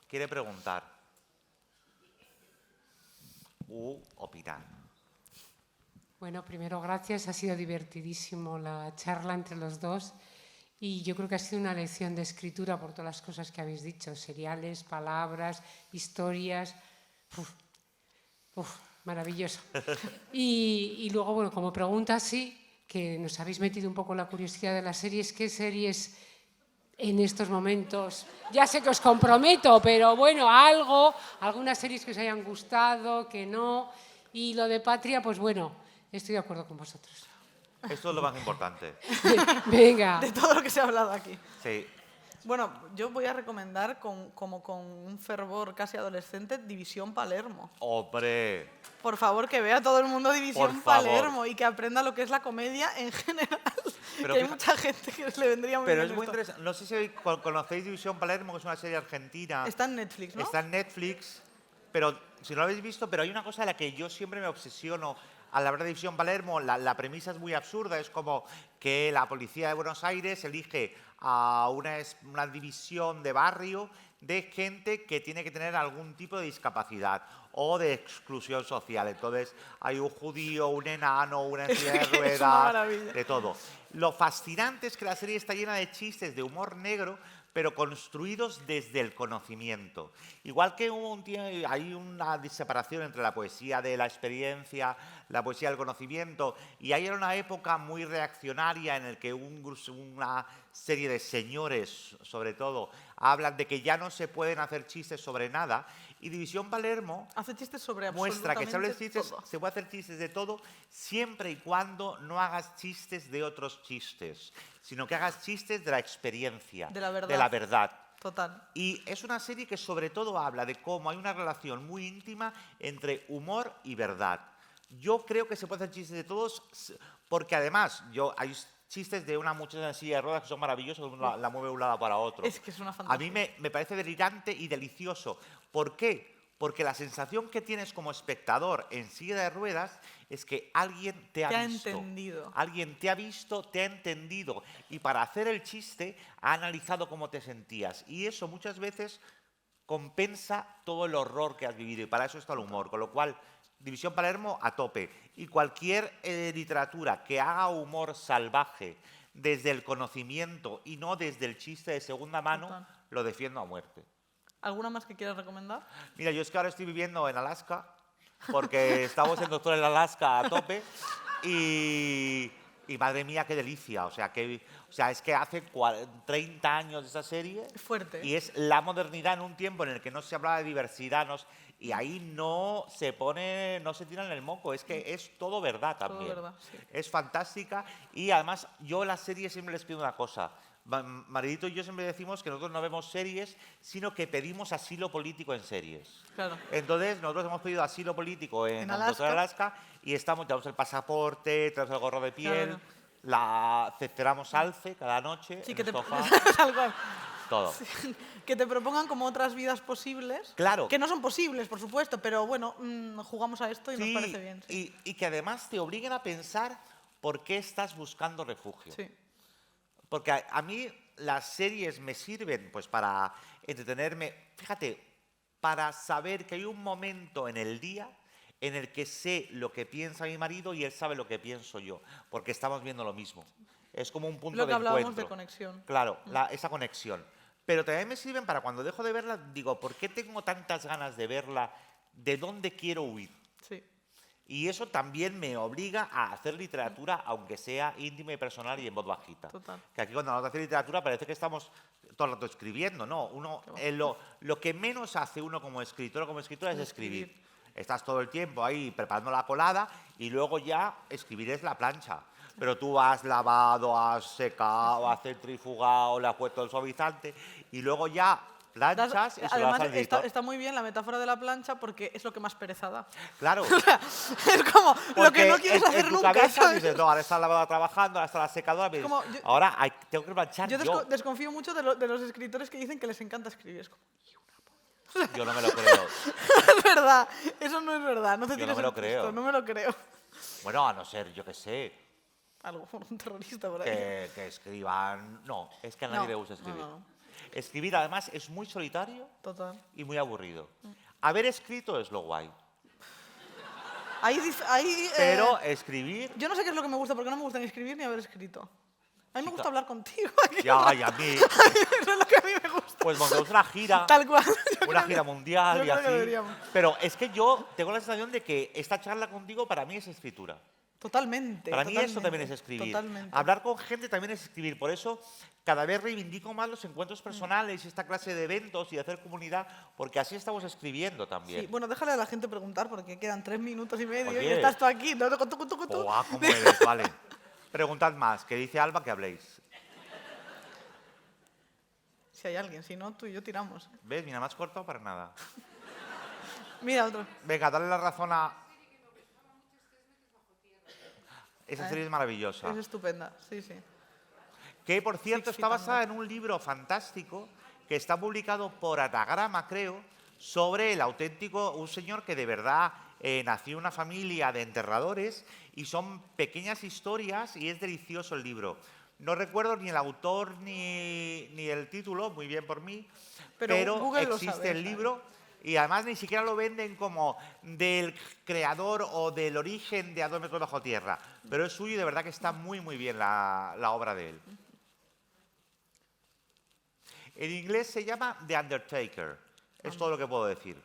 Quiere preguntar. Opinar. Bueno, primero, gracias. Ha sido divertidísimo la charla entre los dos. Y yo creo que ha sido una lección de escritura por todas las cosas que habéis dicho. Seriales, palabras, historias. Maravilloso. Y luego, bueno, como pregunta, sí, que nos habéis metido un poco la curiosidad de las series. ¿Qué series en estos momentos? Ya sé que os comprometo, pero bueno, algunas series que os hayan gustado, que no. Y lo de Patria, pues bueno, estoy de acuerdo con vosotros. Esto es lo más importante. Venga. De todo lo que se ha hablado aquí. Sí. Bueno, yo voy a recomendar como con un fervor casi adolescente División Palermo. ¡Hombre! Por favor, que vea todo el mundo División Por favor. Palermo y que aprenda lo que es la comedia en general. Pero que hay fija- mucha gente que le vendría muy Pero bien es muy esto. interesante. No sé si conocéis División Palermo, que es una serie argentina. Está en Netflix, ¿no? Está en Netflix, pero si no lo habéis visto, pero hay una cosa de la que yo siempre me obsesiono a la verdad de División Palermo, la premisa es muy absurda, es como que la policía de Buenos Aires elige a una división de barrio de gente que tiene que tener algún tipo de discapacidad o de exclusión social. Entonces hay un judío, un enano, una en silla de Es una ruedas, maravilla. de todo. Lo fascinante es que la serie está llena de chistes de humor negro, pero construidos desde el conocimiento. Igual que hay una separación entre la poesía de la experiencia, la poesía del conocimiento, y ahí era una época muy reaccionaria en la que una serie de señores, sobre todo, hablan de que ya no se pueden hacer chistes sobre nada, y División Palermo Hace chistes sobre muestra que absolutamente se puede hacer chistes de todo siempre y cuando no hagas chistes de otros chistes, sino que hagas chistes de la experiencia, De la verdad. de la verdad. Total. Y es una serie que sobre todo habla de cómo hay una relación muy íntima entre humor y verdad. Yo creo que se puede hacer chistes de todos, porque además hay chistes de una muchacha en silla de ruedas que son maravillosos, que la mueve de un lado para otro. Es que es una fantasía. A mí me parece delirante y delicioso. ¿Por qué? Porque la sensación que tienes como espectador en silla de ruedas es que alguien te ha visto. entendido. Alguien te ha visto, te ha entendido. Y para hacer el chiste ha analizado cómo te sentías. Y eso muchas veces compensa todo el horror que has vivido. Y para eso está el humor. Con lo cual, División Palermo a tope. Y cualquier literatura que haga humor salvaje desde el conocimiento y no desde el chiste de segunda mano, Total. lo defiendo a muerte. ¿Alguna más que quieras recomendar? Mira, yo es que ahora estoy viviendo en Alaska, porque estamos en Doctor en Alaska a tope, y madre mía, qué delicia. O sea, es que hace 30 años de esa serie. Es fuerte. Y es la modernidad en un tiempo en el que no se hablaba de diversidad, y ahí no se tiran el moco, es que es todo verdad también. Todo verdad, sí. Es fantástica, y además yo a las series siempre les pido una cosa. Maridito y yo siempre decimos que nosotros no vemos series, sino que pedimos asilo político en series. Claro. Entonces, nosotros hemos pedido asilo político en Alaska. Alaska, y tenemos el pasaporte, tenemos el gorro de piel, Claro. cenamos alce cada noche Sí, en que el te, sofá, tal cual. todo. Que te propongan como otras vidas posibles. Claro. Que no son posibles, por supuesto, pero bueno, jugamos a esto y Sí, nos parece bien. Sí. y que además te obliguen a pensar por qué estás buscando refugio. Sí. Porque a mí las series me sirven pues para entretenerme, fíjate, para saber que hay un momento en el día en el que sé lo que piensa mi marido y él sabe lo que pienso yo, porque estamos viendo lo mismo. Es como un punto Lo que de hablábamos encuentro. de conexión. Claro, esa conexión. Pero también me sirven para cuando dejo de verla, digo, ¿por qué tengo tantas ganas de verla? ¿De dónde quiero huir? Sí. Y eso también me obliga a hacer literatura, aunque sea íntima y personal y en voz bajita. Total. Que aquí cuando vamos a hacer literatura parece que estamos todo el rato escribiendo, ¿no? Lo que menos hace uno como escritor o como escritora es escribir. Estás todo el tiempo ahí preparando la colada y luego ya escribir es la plancha. Pero tú has lavado, has secado, has centrifugado, le has puesto el suavizante y luego ya planchas y se lo das Además, al editor. está muy bien la metáfora de la plancha porque es lo que más pereza da. Claro. Es como lo Porque que no quieres hacer en tu nunca. cabeza ¿sabes? dices, no, ahora está la lavadora trabajando, ahora está la secadora, pero Como dices, yo- ahora tengo que planchar Yo yo. desconfío mucho de los escritores que dicen que les encanta escribir. Es como, Yo no me lo creo. es verdad, eso no es verdad. No te Yo tires no me lo el creo. pisto, no me lo creo. Bueno, a no ser, yo qué sé, Algo por un terrorista por ahí. que escriban... No, es que a nadie No, le gusta escribir. no. Escribir, además, es muy solitario Total. y muy aburrido. Haber escrito es lo guay, Ahí, pero escribir... yo no sé qué es lo que me gusta, porque no me gusta ni escribir ni haber escrito. A mí me gusta hablar contigo. Ya, y a mí, Eso es lo que a mí me gusta. pues montamos una gira, Tal cual. una gira mundial yo y creo que así. deberíamos. Pero es que yo tengo la sensación de que esta charla contigo para mí es escritura. Totalmente. Para mí eso totalmente, también es escribir. Totalmente. Hablar con gente también es escribir. Por eso cada vez reivindico más los encuentros personales y esta clase de eventos y de hacer comunidad, porque así estamos escribiendo también. Sí, bueno, déjale a la gente preguntar porque quedan 3 minutos y medio y Oye. estás tú aquí. No, tú. ¡Guau, cómo eres! Vale. Preguntad más, que dice Alba que habléis. Si hay alguien, si no, tú y yo tiramos. ¿Ves? Mira, me has cortado para nada. Mira otro. Venga, dale la razón a... Esa serie es maravillosa. Es estupenda, sí, sí. Que, por cierto, Six está Feet basada en un libro fantástico que está publicado por Anagrama, creo, sobre el auténtico, un señor que de verdad nació una familia de enterradores y son pequeñas historias y es delicioso el libro. No recuerdo ni el autor ni el título, muy bien por mí, pero Google lo existe sabe, el libro y además ni siquiera lo venden como del creador o del origen de A 2 metros bajo tierra, pero es suyo y de verdad que está muy bien la obra de él. En inglés se llama The Undertaker, es todo lo que puedo decir.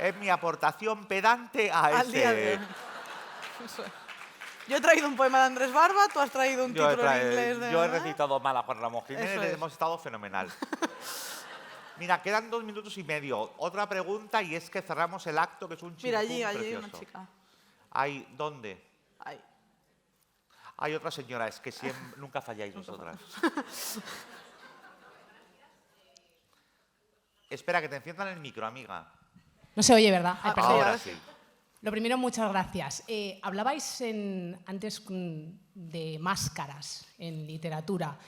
Es mi aportación pedante a Al día de ese... hoy. Eso es. Yo he traído un poema de Andrés Barba, tú has traído un título en inglés de... Yo he recitado mal a Juan Ramón Jiménez, Eso es. hemos estado fenomenal. Mira, quedan 2 minutos y medio. Otra pregunta y es que cerramos el acto, que es un chimpún Mira, allí hay precioso. una chica. Hay, ¿dónde? Ahí. Hay otra señora, es que nunca falláis vosotras. Espera, que te enciendan el micro, amiga. No se oye, ¿verdad? Ay, perdón. Ahora sí. Lo primero, muchas gracias. Hablabais antes de máscaras en literatura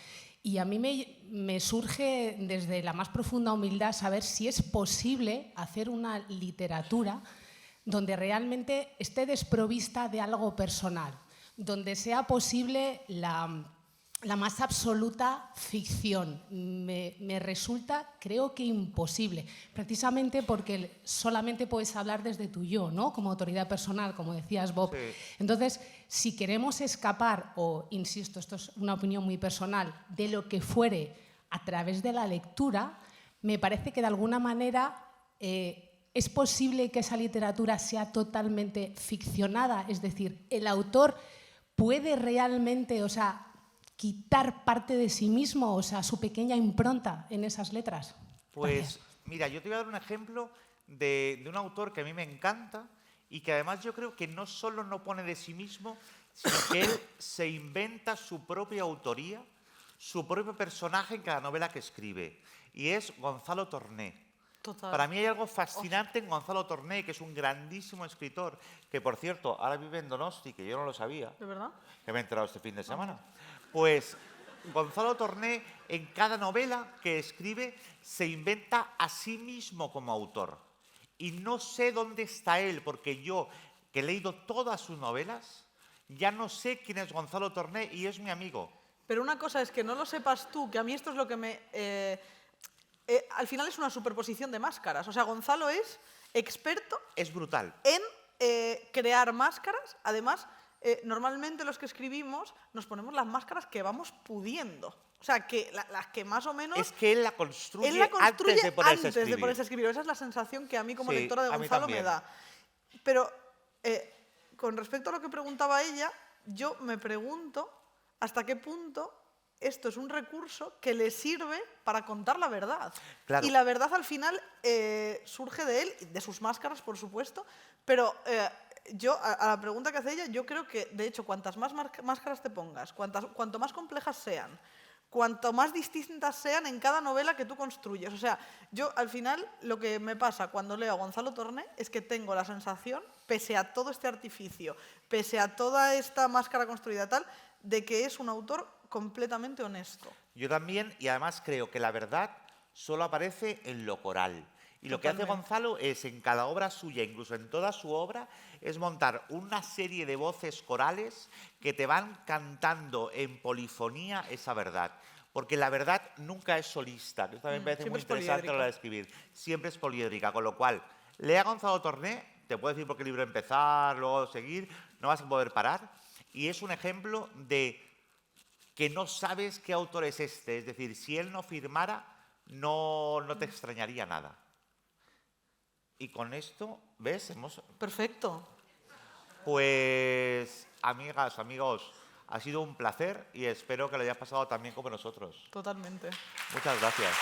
y a mí me surge desde la más profunda humildad saber si es posible hacer una literatura donde realmente esté desprovista de algo personal, donde sea posible la más absoluta ficción. Me resulta, creo que imposible, precisamente porque solamente puedes hablar desde tu yo, ¿no? Como autoridad personal, como decías, Bob. Sí. Entonces, si queremos escapar, o insisto, esto es una opinión muy personal, de lo que fuere a través de la lectura, me parece que de alguna manera es posible que esa literatura sea totalmente ficcionada, es decir, el autor puede realmente, o sea, quitar parte de sí mismo, o sea, su pequeña impronta en esas letras. Pues Gracias. mira, yo te voy a dar un ejemplo de un autor que a mí me encanta y que además yo creo que no solo no pone de sí mismo, sino que él se inventa su propia autoría, su propio personaje en cada novela que escribe. Y es Gonzalo Torné. Total. Para mí hay algo fascinante en Gonzalo Torné, que es un grandísimo escritor, que por cierto, ahora vive en Donosti, que yo no lo sabía, ¿De verdad? que me he enterado este fin de semana. Pues Gonzalo Torné, en cada novela que escribe, se inventa a sí mismo como autor. Y no sé dónde está él, porque yo, que he leído todas sus novelas, ya no sé quién es Gonzalo Torné y es mi amigo. Pero una cosa es que no lo sepas tú, que a mí esto es lo que me... al final es una superposición de máscaras. O sea, Gonzalo es experto Es brutal. en crear máscaras. Además, normalmente los que escribimos nos ponemos las máscaras que vamos pudiendo. O sea, que las que más o menos... Es que él la construye, Él la construye antes de ponerse a antes de escribir. ponerse a escribir. Esa es la sensación que a mí como Sí, lectora de a mí Gonzalo me también. da. Pero con respecto a lo que preguntaba ella, yo me pregunto hasta qué punto esto es un recurso que le sirve para contar la verdad. Claro. Y la verdad al final surge de él, de sus máscaras, por supuesto, pero yo, a la pregunta que hace ella, yo creo que, de hecho, cuantas más máscaras te pongas, cuanto más complejas sean, cuanto más distintas sean en cada novela que tú construyes. O sea, yo al final lo que me pasa cuando leo a Gonzalo Torné es que tengo la sensación, pese a todo este artificio, pese a toda esta máscara construida tal, de que es un autor completamente honesto. Yo también, y además creo que la verdad solo aparece en lo coral. Y lo que hace Totalmente. Gonzalo es, en cada obra suya, incluso en toda su obra, es montar una serie de voces corales que te van cantando en polifonía esa verdad. Porque la verdad nunca es solista, que esto también me parece muy siempre es interesante a la hora de escribir. Siempre es poliédrica, con lo cual, lea Gonzalo Torné, te puedo decir por qué libro empezar, luego seguir, no vas a poder parar. Y es un ejemplo de que no sabes qué autor es este. Es decir, si él no firmara, no te extrañaría nada. Y con esto, ¿ves? Perfecto. Pues, amigas, amigos, ha sido un placer y espero que lo hayáis pasado tan bien como nosotros. Totalmente. Muchas gracias.